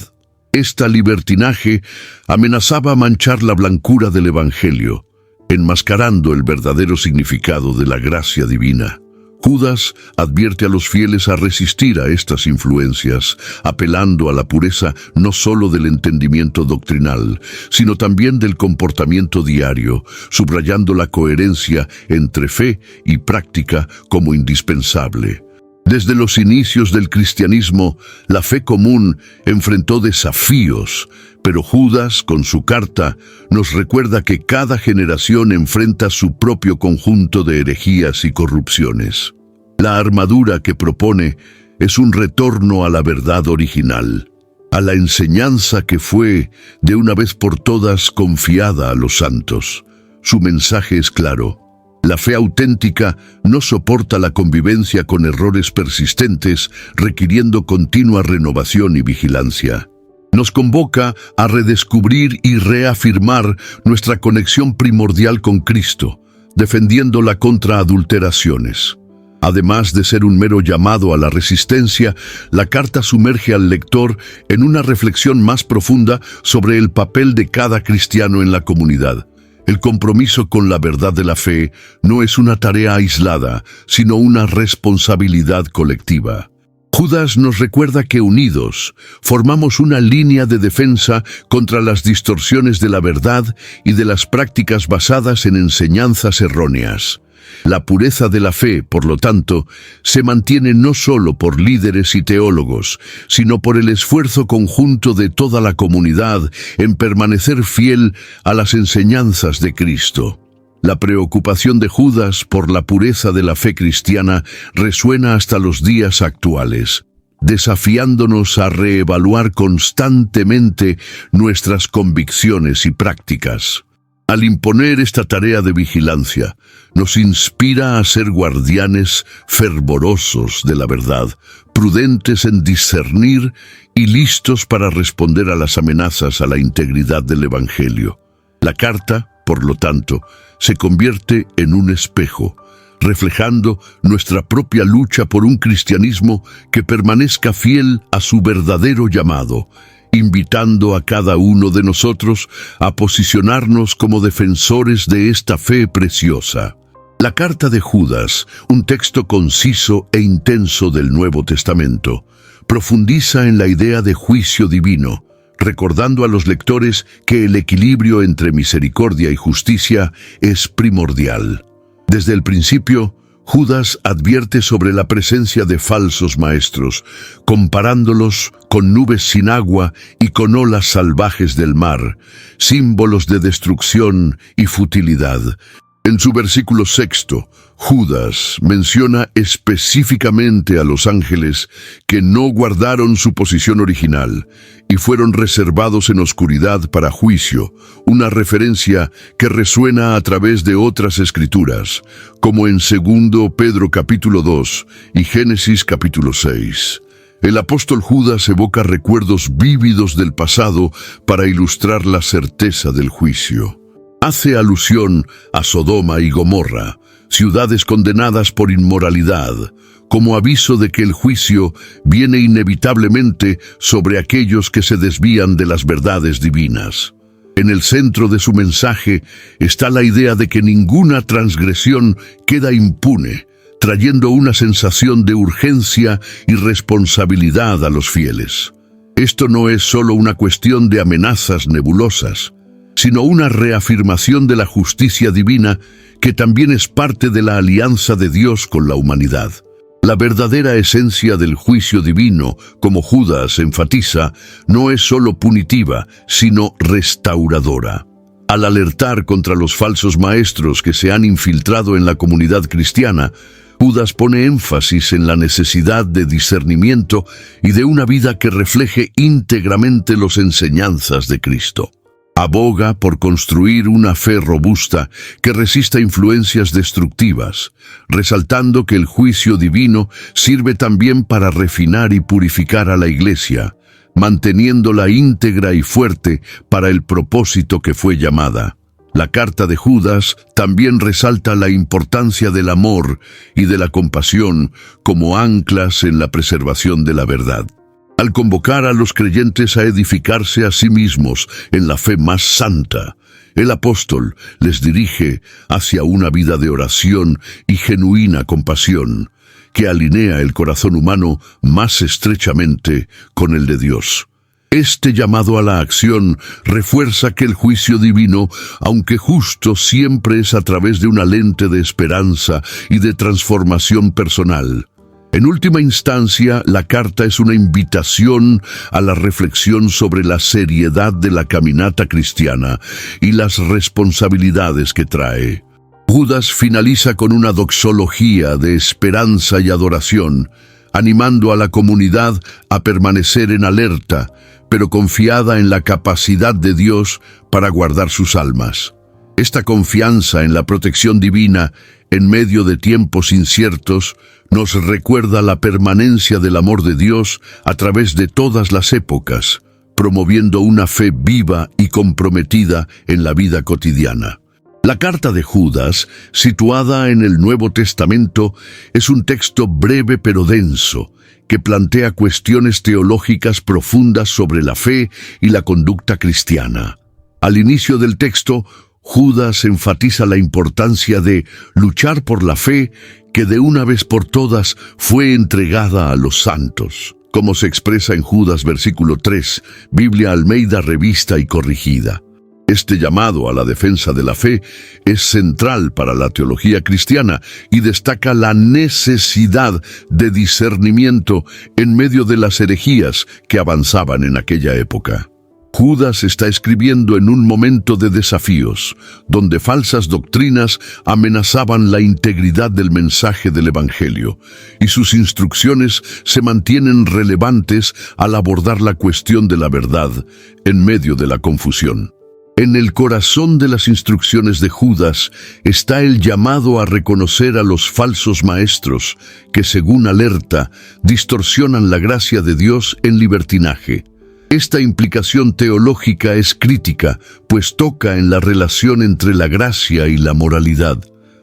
Este libertinaje amenazaba manchar la blancura del Evangelio, enmascarando el verdadero significado de la gracia divina. Judas advierte a los fieles a resistir a estas influencias, apelando a la pureza no solo del entendimiento doctrinal, sino también del comportamiento diario, subrayando la coherencia entre fe y práctica como indispensable. Desde los inicios del cristianismo, la fe común enfrentó desafíos, pero Judas, con su carta, nos recuerda que cada generación enfrenta su propio conjunto de herejías y corrupciones. La armadura que propone es un retorno a la verdad original, a la enseñanza que fue, de una vez por todas, confiada a los santos. Su mensaje es claro. La fe auténtica no soporta la convivencia con errores persistentes, requiriendo continua renovación y vigilancia. Nos convoca a redescubrir y reafirmar nuestra conexión primordial con Cristo, defendiéndola contra adulteraciones. Además de ser un mero llamado a la resistencia, la carta sumerge al lector en una reflexión más profunda sobre el papel de cada cristiano en la comunidad. El compromiso con la verdad de la fe no es una tarea aislada, sino una responsabilidad colectiva. Judas nos recuerda que unidos formamos una línea de defensa contra las distorsiones de la verdad y de las prácticas basadas en enseñanzas erróneas. La pureza de la fe, por lo tanto, se mantiene no solo por líderes y teólogos, sino por el esfuerzo conjunto de toda la comunidad en permanecer fiel a las enseñanzas de Cristo. La preocupación de Judas por la pureza de la fe cristiana resuena hasta los días actuales, desafiándonos a reevaluar constantemente nuestras convicciones y prácticas. Al imponer esta tarea de vigilancia, nos inspira a ser guardianes fervorosos de la verdad, prudentes en discernir y listos para responder a las amenazas a la integridad del Evangelio. La carta, por lo tanto, se convierte en un espejo, reflejando nuestra propia lucha por un cristianismo que permanezca fiel a su verdadero llamado, invitando a cada uno de nosotros a posicionarnos como defensores de esta fe preciosa. La carta de Judas, un texto conciso e intenso del Nuevo Testamento, profundiza en la idea de juicio divino, recordando a los lectores que el equilibrio entre misericordia y justicia es primordial. Desde el principio, Judas advierte sobre la presencia de falsos maestros, comparándolos con nubes sin agua y con olas salvajes del mar, símbolos de destrucción y futilidad. En su versículo 6, Judas menciona específicamente a los ángeles que no guardaron su posición original y fueron reservados en oscuridad para juicio, una referencia que resuena a través de otras escrituras, como en 2 Pedro capítulo 2 y Génesis capítulo 6. El apóstol Judas evoca recuerdos vívidos del pasado para ilustrar la certeza del juicio. Hace alusión a Sodoma y Gomorra, ciudades condenadas por inmoralidad, como aviso de que el juicio viene inevitablemente sobre aquellos que se desvían de las verdades divinas. En el centro de su mensaje está la idea de que ninguna transgresión queda impune, trayendo una sensación de urgencia y responsabilidad a los fieles. Esto no es solo una cuestión de amenazas nebulosas, sino una reafirmación de la justicia divina que también es parte de la alianza de Dios con la humanidad. La verdadera esencia del juicio divino, como Judas enfatiza, no es solo punitiva, sino restauradora. Al alertar contra los falsos maestros que se han infiltrado en la comunidad cristiana, Judas pone énfasis en la necesidad de discernimiento y de una vida que refleje íntegramente las enseñanzas de Cristo. Aboga por construir una fe robusta que resista influencias destructivas, resaltando que el juicio divino sirve también para refinar y purificar a la Iglesia, manteniéndola íntegra y fuerte para el propósito que fue llamada. La carta de Judas también resalta la importancia del amor y de la compasión como anclas en la preservación de la verdad. Al convocar a los creyentes a edificarse a sí mismos en la fe más santa, el apóstol les dirige hacia una vida de oración y genuina compasión, que alinea el corazón humano más estrechamente con el de Dios. Este llamado a la acción refuerza que el juicio divino, aunque justo, siempre es a través de una lente de esperanza y de transformación personal. En última instancia, la carta es una invitación a la reflexión sobre la seriedad de la caminata cristiana y las responsabilidades que trae. Judas finaliza con una doxología de esperanza y adoración, animando a la comunidad a permanecer en alerta, pero confiada en la capacidad de Dios para guardar sus almas. Esta confianza en la protección divina en medio de tiempos inciertos nos recuerda la permanencia del amor de Dios a través de todas las épocas, promoviendo una fe viva y comprometida en la vida cotidiana. La carta de Judas, situada en el Nuevo Testamento, es un texto breve pero denso, que plantea cuestiones teológicas profundas sobre la fe y la conducta cristiana. Al inicio del texto, Judas enfatiza la importancia de luchar por la fe que de una vez por todas fue entregada a los santos, como se expresa en Judas versículo 3, Biblia Almeida revista y corrigida. Este llamado a la defensa de la fe es central para la teología cristiana y destaca la necesidad de discernimiento en medio de las herejías que avanzaban en aquella época. Judas está escribiendo en un momento de desafíos, donde falsas doctrinas amenazaban la integridad del mensaje del Evangelio, y sus instrucciones se mantienen relevantes al abordar la cuestión de la verdad en medio de la confusión. En el corazón de las instrucciones de Judas está el llamado a reconocer a los falsos maestros que, según alerta, distorsionan la gracia de Dios en libertinaje. Esta implicación teológica es crítica, pues toca en la relación entre la gracia y la moralidad.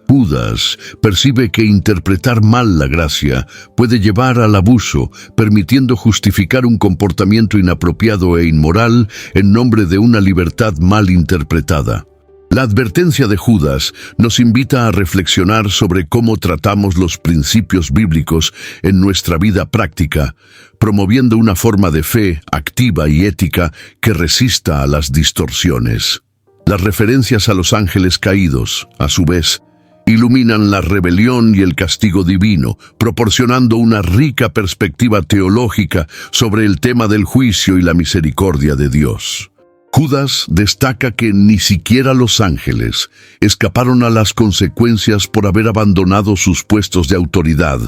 Judas percibe que interpretar mal la gracia puede llevar al abuso, permitiendo justificar un comportamiento inapropiado e inmoral en nombre de una libertad mal interpretada. La advertencia de Judas nos invita a reflexionar sobre cómo tratamos los principios bíblicos en nuestra vida práctica, promoviendo una forma de fe activa y ética que resista a las distorsiones. Las referencias a los ángeles caídos, a su vez, iluminan la rebelión y el castigo divino, proporcionando una rica perspectiva teológica sobre el tema del juicio y la misericordia de Dios. Judas destaca que ni siquiera los ángeles escaparon a las consecuencias por haber abandonado sus puestos de autoridad,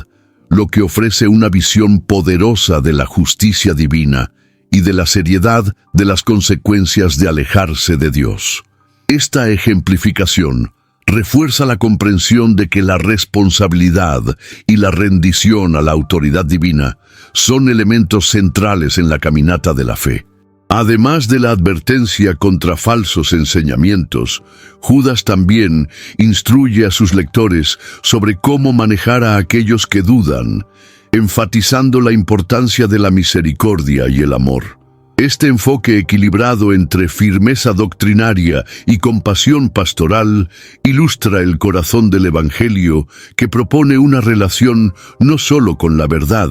lo que ofrece una visión poderosa de la justicia divina y de la seriedad de las consecuencias de alejarse de Dios. Esta ejemplificación refuerza la comprensión de que la responsabilidad y la rendición a la autoridad divina son elementos centrales en la caminata de la fe. Además de la advertencia contra falsos enseñamientos, Judas también instruye a sus lectores sobre cómo manejar a aquellos que dudan, enfatizando la importancia de la misericordia y el amor. Este enfoque equilibrado entre firmeza doctrinaria y compasión pastoral ilustra el corazón del Evangelio, que propone una relación no solo con la verdad,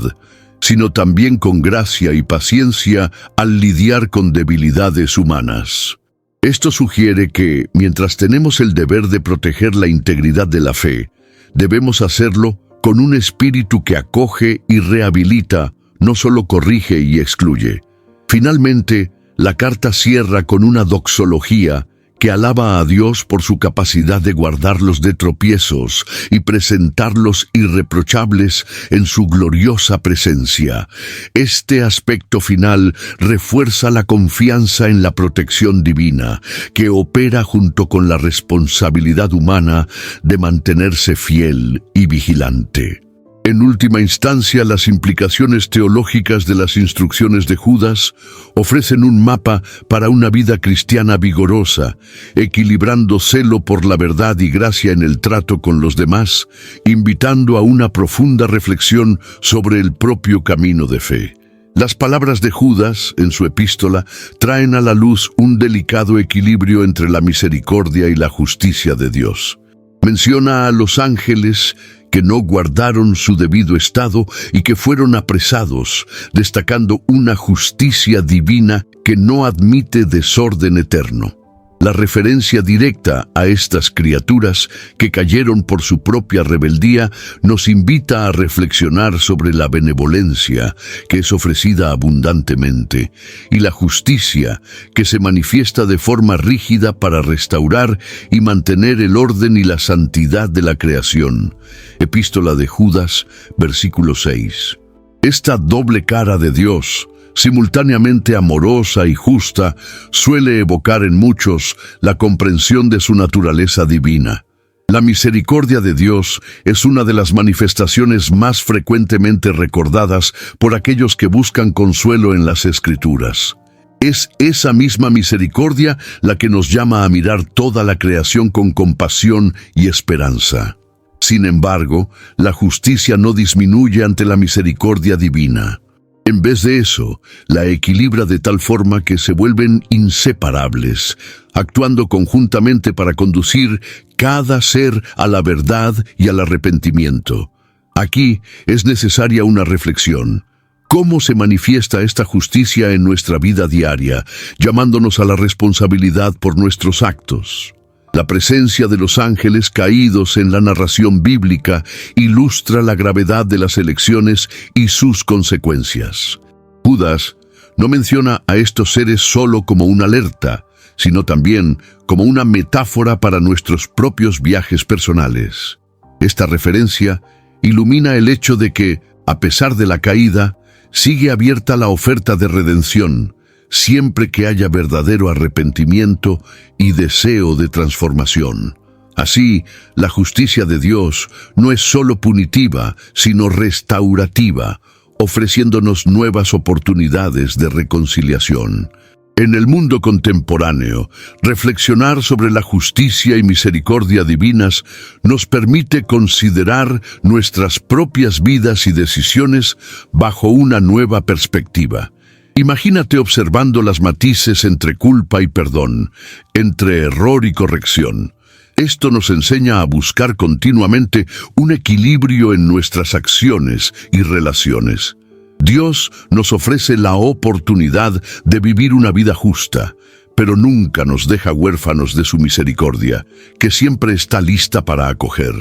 sino también con gracia y paciencia al lidiar con debilidades humanas. Esto sugiere que, mientras tenemos el deber de proteger la integridad de la fe, debemos hacerlo con un espíritu que acoge y rehabilita, no solo corrige y excluye. Finalmente, la carta cierra con una doxología que alaba a Dios por su capacidad de guardarlos de tropiezos y presentarlos irreprochables en su gloriosa presencia. Este aspecto final refuerza la confianza en la protección divina, que opera junto con la responsabilidad humana de mantenerse fiel y vigilante. En última instancia, las implicaciones teológicas de las instrucciones de Judas ofrecen un mapa para una vida cristiana vigorosa, equilibrando celo por la verdad y gracia en el trato con los demás, invitando a una profunda reflexión sobre el propio camino de fe. Las palabras de Judas, en su epístola, traen a la luz un delicado equilibrio entre la misericordia y la justicia de Dios. Menciona a los ángeles que no guardaron su debido estado y que fueron apresados, destacando una justicia divina que no admite desorden eterno. La referencia directa a estas criaturas que cayeron por su propia rebeldía nos invita a reflexionar sobre la benevolencia que es ofrecida abundantemente y la justicia que se manifiesta de forma rígida para restaurar y mantener el orden y la santidad de la creación. Epístola de Judas, versículo 6. Esta doble cara de Dios, simultáneamente amorosa y justa, suele evocar en muchos la comprensión de su naturaleza divina. La misericordia de Dios es una de las manifestaciones más frecuentemente recordadas por aquellos que buscan consuelo en las Escrituras. Es esa misma misericordia la que nos llama a mirar toda la creación con compasión y esperanza. Sin embargo, la justicia no disminuye ante la misericordia divina. En vez de eso, la equilibra de tal forma que se vuelven inseparables, actuando conjuntamente para conducir cada ser a la verdad y al arrepentimiento. Aquí es necesaria una reflexión. ¿Cómo se manifiesta esta justicia en nuestra vida diaria, llamándonos a la responsabilidad por nuestros actos? La presencia de los ángeles caídos en la narración bíblica ilustra la gravedad de las elecciones y sus consecuencias. Judas no menciona a estos seres solo como una alerta, sino también como una metáfora para nuestros propios viajes personales. Esta referencia ilumina el hecho de que, a pesar de la caída, sigue abierta la oferta de redención, siempre que haya verdadero arrepentimiento y deseo de transformación. Así, la justicia de Dios no es solo punitiva, sino restaurativa, ofreciéndonos nuevas oportunidades de reconciliación. En el mundo contemporáneo, reflexionar sobre la justicia y misericordia divinas nos permite considerar nuestras propias vidas y decisiones bajo una nueva perspectiva. Imagínate observando las matices entre culpa y perdón, entre error y corrección. Esto nos enseña a buscar continuamente un equilibrio en nuestras acciones y relaciones. Dios nos ofrece la oportunidad de vivir una vida justa, pero nunca nos deja huérfanos de su misericordia, que siempre está lista para acoger.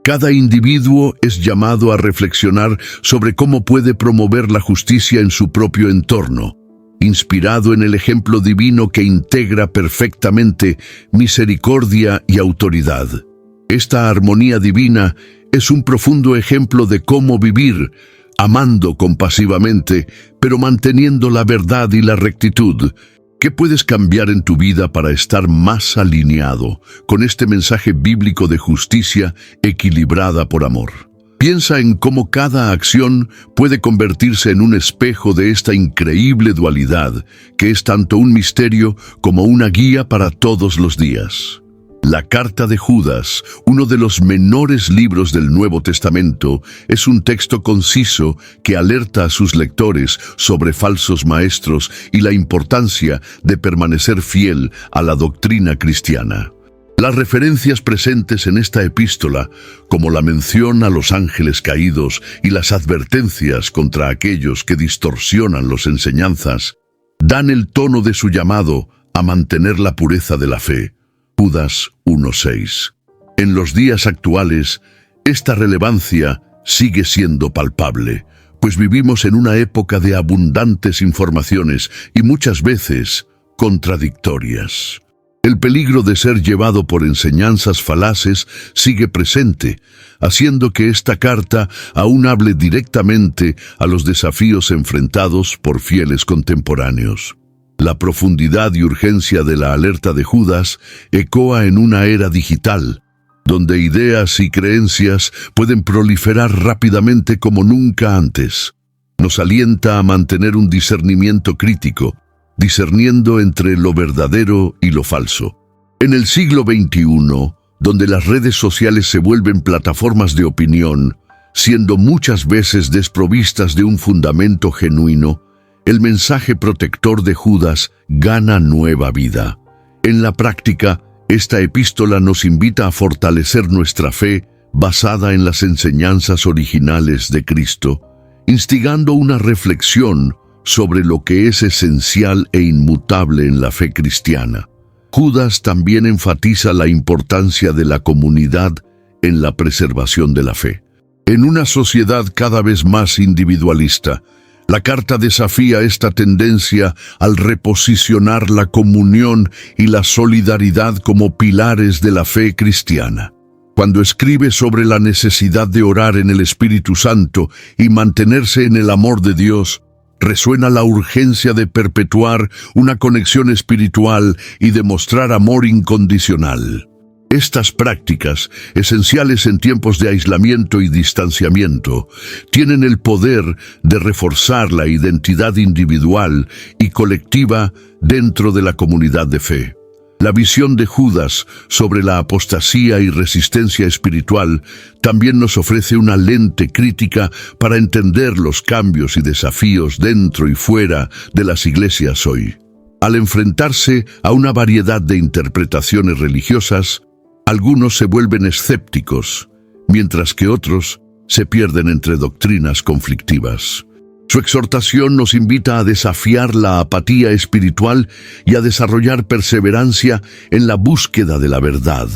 Cada individuo es llamado a reflexionar sobre cómo puede promover la justicia en su propio entorno, inspirado en el ejemplo divino que integra perfectamente misericordia y autoridad. Esta armonía divina es un profundo ejemplo de cómo vivir, amando compasivamente, pero manteniendo la verdad y la rectitud. ¿Qué puedes cambiar en tu vida para estar más alineado con este mensaje bíblico de justicia equilibrada por amor? Piensa en cómo cada acción puede convertirse en un espejo de esta increíble dualidad, que es tanto un misterio como una guía para todos los días. La Carta de Judas, uno de los menores libros del Nuevo Testamento, es un texto conciso que alerta a sus lectores sobre falsos maestros y la importancia de permanecer fiel a la doctrina cristiana. Las referencias presentes en esta epístola, como la mención a los ángeles caídos y las advertencias contra aquellos que distorsionan las enseñanzas, dan el tono de su llamado a mantener la pureza de la fe. Judas 1:6. En los días actuales, esta relevancia sigue siendo palpable, pues vivimos en una época de abundantes informaciones y muchas veces contradictorias. El peligro de ser llevado por enseñanzas falaces sigue presente, haciendo que esta carta aún hable directamente a los desafíos enfrentados por fieles contemporáneos. La profundidad y urgencia de la alerta de Judas ecoa en una era digital, donde ideas y creencias pueden proliferar rápidamente como nunca antes. Nos alienta a mantener un discernimiento crítico, discerniendo entre lo verdadero y lo falso. En el siglo XXI, donde las redes sociales se vuelven plataformas de opinión, siendo muchas veces desprovistas de un fundamento genuino, el mensaje protector de Judas gana nueva vida. En la práctica, esta epístola nos invita a fortalecer nuestra fe basada en las enseñanzas originales de Cristo, instigando una reflexión sobre lo que es esencial e inmutable en la fe cristiana. Judas también enfatiza la importancia de la comunidad en la preservación de la fe. En una sociedad cada vez más individualista, la carta desafía esta tendencia al reposicionar la comunión y la solidaridad como pilares de la fe cristiana. Cuando escribe sobre la necesidad de orar en el Espíritu Santo y mantenerse en el amor de Dios, resuena la urgencia de perpetuar una conexión espiritual y de mostrar amor incondicional. Estas prácticas, esenciales en tiempos de aislamiento y distanciamiento, tienen el poder de reforzar la identidad individual y colectiva dentro de la comunidad de fe. La visión de Judas sobre la apostasía y resistencia espiritual también nos ofrece una lente crítica para entender los cambios y desafíos dentro y fuera de las iglesias hoy. Al enfrentarse a una variedad de interpretaciones religiosas, algunos se vuelven escépticos, mientras que otros se pierden entre doctrinas conflictivas. Su exhortación nos invita a desafiar la apatía espiritual y a desarrollar perseverancia en la búsqueda de la verdad.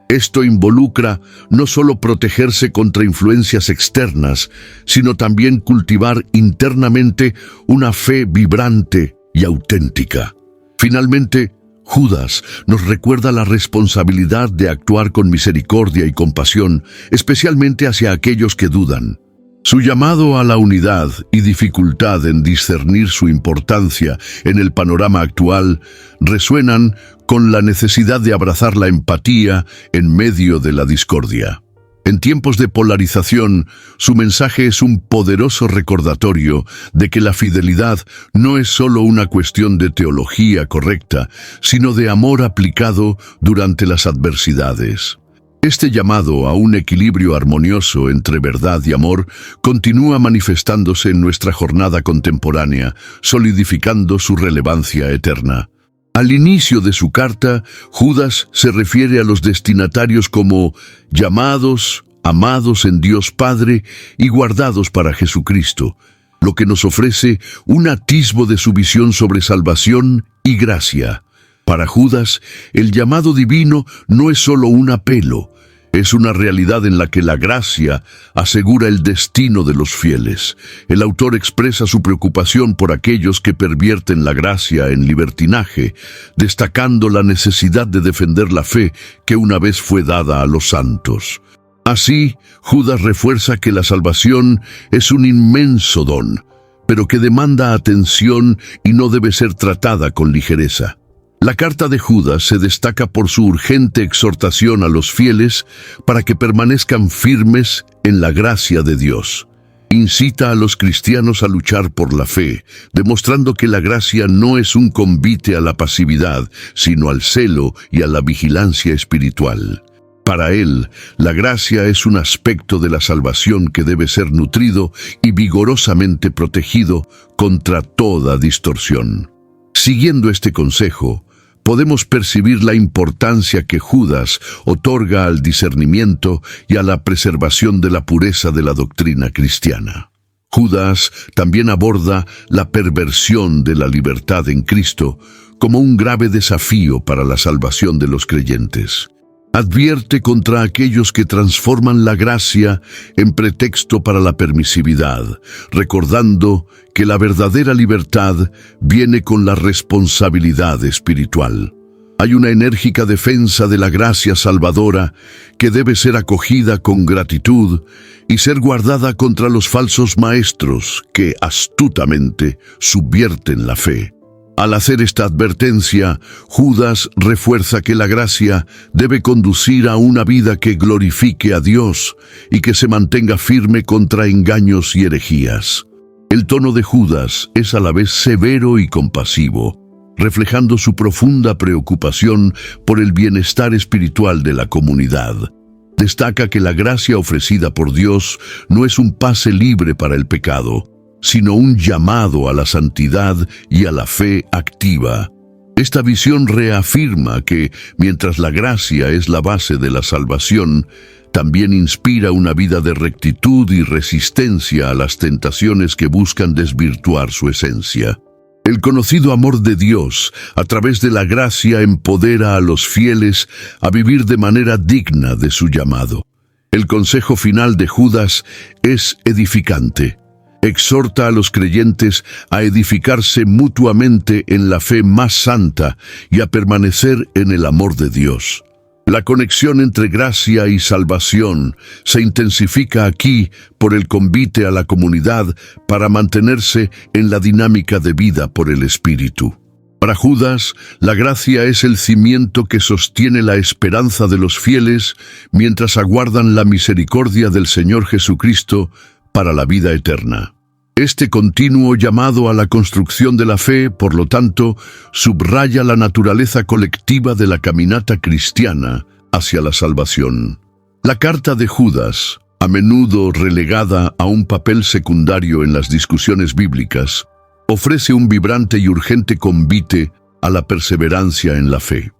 Esto involucra no solo protegerse contra influencias externas, sino también cultivar internamente una fe vibrante y auténtica. Finalmente, Judas nos recuerda la responsabilidad de actuar con misericordia y compasión, especialmente hacia aquellos que dudan. Su llamado a la unidad y dificultad en discernir su importancia en el panorama actual resuenan con la necesidad de abrazar la empatía en medio de la discordia. En tiempos de polarización, su mensaje es un poderoso recordatorio de que la fidelidad no es solo una cuestión de teología correcta, sino de amor aplicado durante las adversidades. Este llamado a un equilibrio armonioso entre verdad y amor continúa manifestándose en nuestra jornada contemporánea, solidificando su relevancia eterna. Al inicio de su carta, Judas se refiere a los destinatarios como llamados, amados en Dios Padre y guardados para Jesucristo, lo que nos ofrece un atisbo de su visión sobre salvación y gracia. Para Judas, el llamado divino no es solo un apelo, es una realidad en la que la gracia asegura el destino de los fieles. El autor expresa su preocupación por aquellos que pervierten la gracia en libertinaje, destacando la necesidad de defender la fe que una vez fue dada a los santos. Así, Judas refuerza que la salvación es un inmenso don, pero que demanda atención y no debe ser tratada con ligereza. La carta de Judas se destaca por su urgente exhortación a los fieles para que permanezcan firmes en la gracia de Dios. Incita a los cristianos a luchar por la fe, demostrando que la gracia no es un convite a la pasividad, sino al celo y a la vigilancia espiritual. Para él, la gracia es un aspecto de la salvación que debe ser nutrido y vigorosamente protegido contra toda distorsión. Siguiendo este consejo, podemos percibir la importancia que Judas otorga al discernimiento y a la preservación de la pureza de la doctrina cristiana. Judas también aborda la perversión de la libertad en Cristo como un grave desafío para la salvación de los creyentes. Advierte contra aquellos que transforman la gracia en pretexto para la permisividad, recordando que la verdadera libertad viene con la responsabilidad espiritual. Hay una enérgica defensa de la gracia salvadora que debe ser acogida con gratitud y ser guardada contra los falsos maestros que astutamente subvierten la fe. Al hacer esta advertencia, Judas refuerza que la gracia debe conducir a una vida que glorifique a Dios y que se mantenga firme contra engaños y herejías. El tono de Judas es a la vez severo y compasivo, reflejando su profunda preocupación por el bienestar espiritual de la comunidad. Destaca que la gracia ofrecida por Dios no es un pase libre para el pecado, sino un llamado a la santidad y a la fe activa. Esta visión reafirma que, mientras la gracia es la base de la salvación, también inspira una vida de rectitud y resistencia a las tentaciones que buscan desvirtuar su esencia. El conocido amor de Dios, a través de la gracia, empodera a los fieles a vivir de manera digna de su llamado. El consejo final de Judas es edificante. Exhorta a los creyentes a edificarse mutuamente en la fe más santa y a permanecer en el amor de Dios. La conexión entre gracia y salvación se intensifica aquí por el convite a la comunidad para mantenerse en la dinámica de vida por el Espíritu. Para Judas, la gracia es el cimiento que sostiene la esperanza de los fieles mientras aguardan la misericordia del Señor Jesucristo para la vida eterna. Este continuo llamado a la construcción de la fe, por lo tanto, subraya la naturaleza colectiva de la caminata cristiana hacia la salvación. La carta de Judas, a menudo relegada a un papel secundario en las discusiones bíblicas, ofrece un vibrante y urgente convite a la perseverancia en la fe.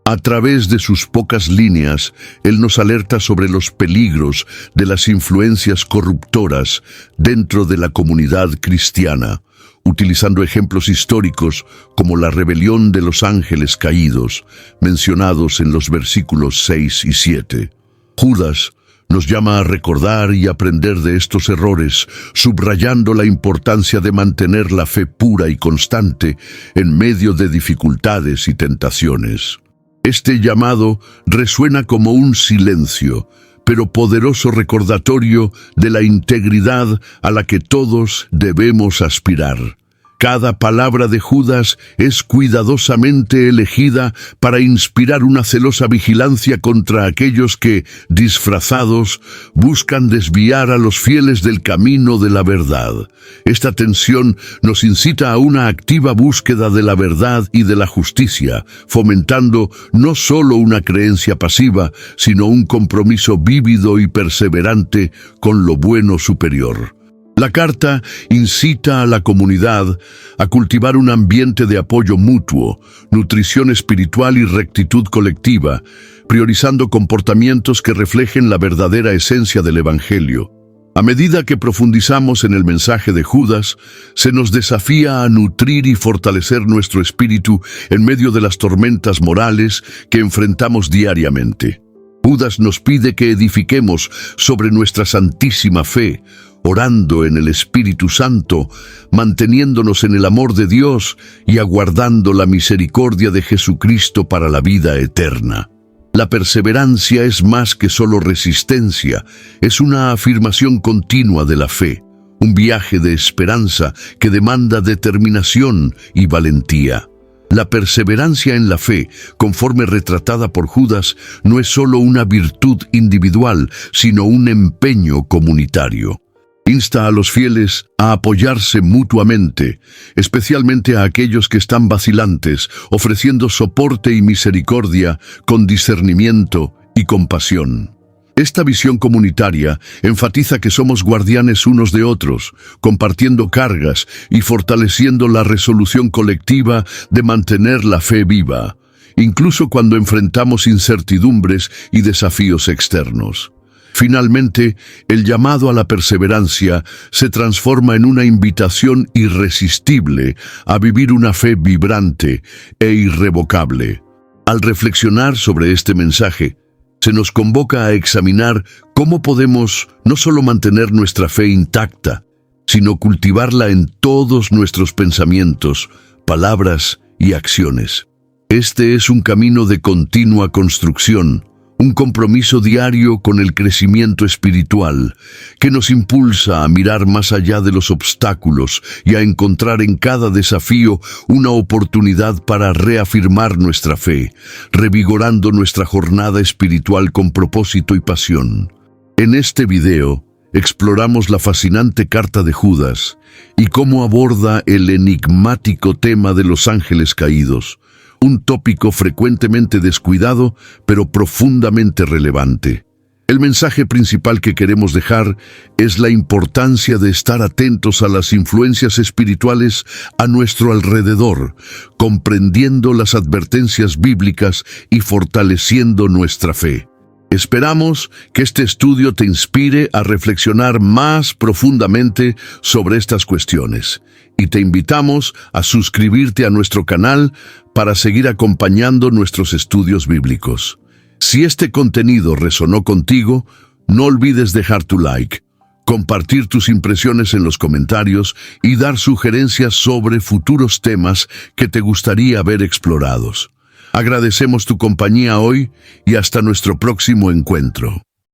A través de sus pocas líneas, él nos alerta sobre los peligros de las influencias corruptoras dentro de la comunidad cristiana, utilizando ejemplos históricos como la rebelión de los ángeles caídos, mencionados en los versículos 6 y 7. Judas nos llama a recordar y aprender de estos errores, subrayando la importancia de mantener la fe pura y constante en medio de dificultades y tentaciones. Este llamado resuena como un silencio, pero poderoso recordatorio de la integridad a la que todos debemos aspirar. Cada palabra de Judas es cuidadosamente elegida para inspirar una celosa vigilancia contra aquellos que, disfrazados, buscan desviar a los fieles del camino de la verdad. Esta tensión nos incita a una activa búsqueda de la verdad y de la justicia, fomentando no solo una creencia pasiva, sino un compromiso vívido y perseverante con lo bueno superior. La carta incita a la comunidad a cultivar un ambiente de apoyo mutuo, nutrición espiritual y rectitud colectiva, priorizando comportamientos que reflejen la verdadera esencia del Evangelio. A medida que profundizamos en el mensaje de Judas, se nos desafía a nutrir y fortalecer nuestro espíritu en medio de las tormentas morales que enfrentamos diariamente. Judas nos pide que edifiquemos sobre nuestra santísima fe, orando en el Espíritu Santo, manteniéndonos en el amor de Dios y aguardando la misericordia de Jesucristo para la vida eterna. La perseverancia es más que solo resistencia, es una afirmación continua de la fe, un viaje de esperanza que demanda determinación y valentía. La perseverancia en la fe, conforme retratada por Judas, no es solo una virtud individual, sino un empeño comunitario. Insta a los fieles a apoyarse mutuamente, especialmente a aquellos que están vacilantes, ofreciendo soporte y misericordia con discernimiento y compasión. Esta visión comunitaria enfatiza que somos guardianes unos de otros, compartiendo cargas y fortaleciendo la resolución colectiva de mantener la fe viva, incluso cuando enfrentamos incertidumbres y desafíos externos. Finalmente, el llamado a la perseverancia se transforma en una invitación irresistible a vivir una fe vibrante e irrevocable. Al reflexionar sobre este mensaje, se nos convoca a examinar cómo podemos no solo mantener nuestra fe intacta, sino cultivarla en todos nuestros pensamientos, palabras y acciones. Este es un camino de continua construcción, un compromiso diario con el crecimiento espiritual que nos impulsa a mirar más allá de los obstáculos y a encontrar en cada desafío una oportunidad para reafirmar nuestra fe, revigorando nuestra jornada espiritual con propósito y pasión. En este video, exploramos la fascinante carta de Judas y cómo aborda el enigmático tema de los ángeles caídos, un tópico frecuentemente descuidado, pero profundamente relevante. El mensaje principal que queremos dejar es la importancia de estar atentos a las influencias espirituales a nuestro alrededor, comprendiendo las advertencias bíblicas y fortaleciendo nuestra fe. Esperamos que este estudio te inspire a reflexionar más profundamente sobre estas cuestiones y te invitamos a suscribirte a nuestro canal para seguir acompañando nuestros estudios bíblicos. Si este contenido resonó contigo, no olvides dejar tu like, compartir tus impresiones en los comentarios y dar sugerencias sobre futuros temas que te gustaría ver explorados. Agradecemos tu compañía hoy y hasta nuestro próximo encuentro.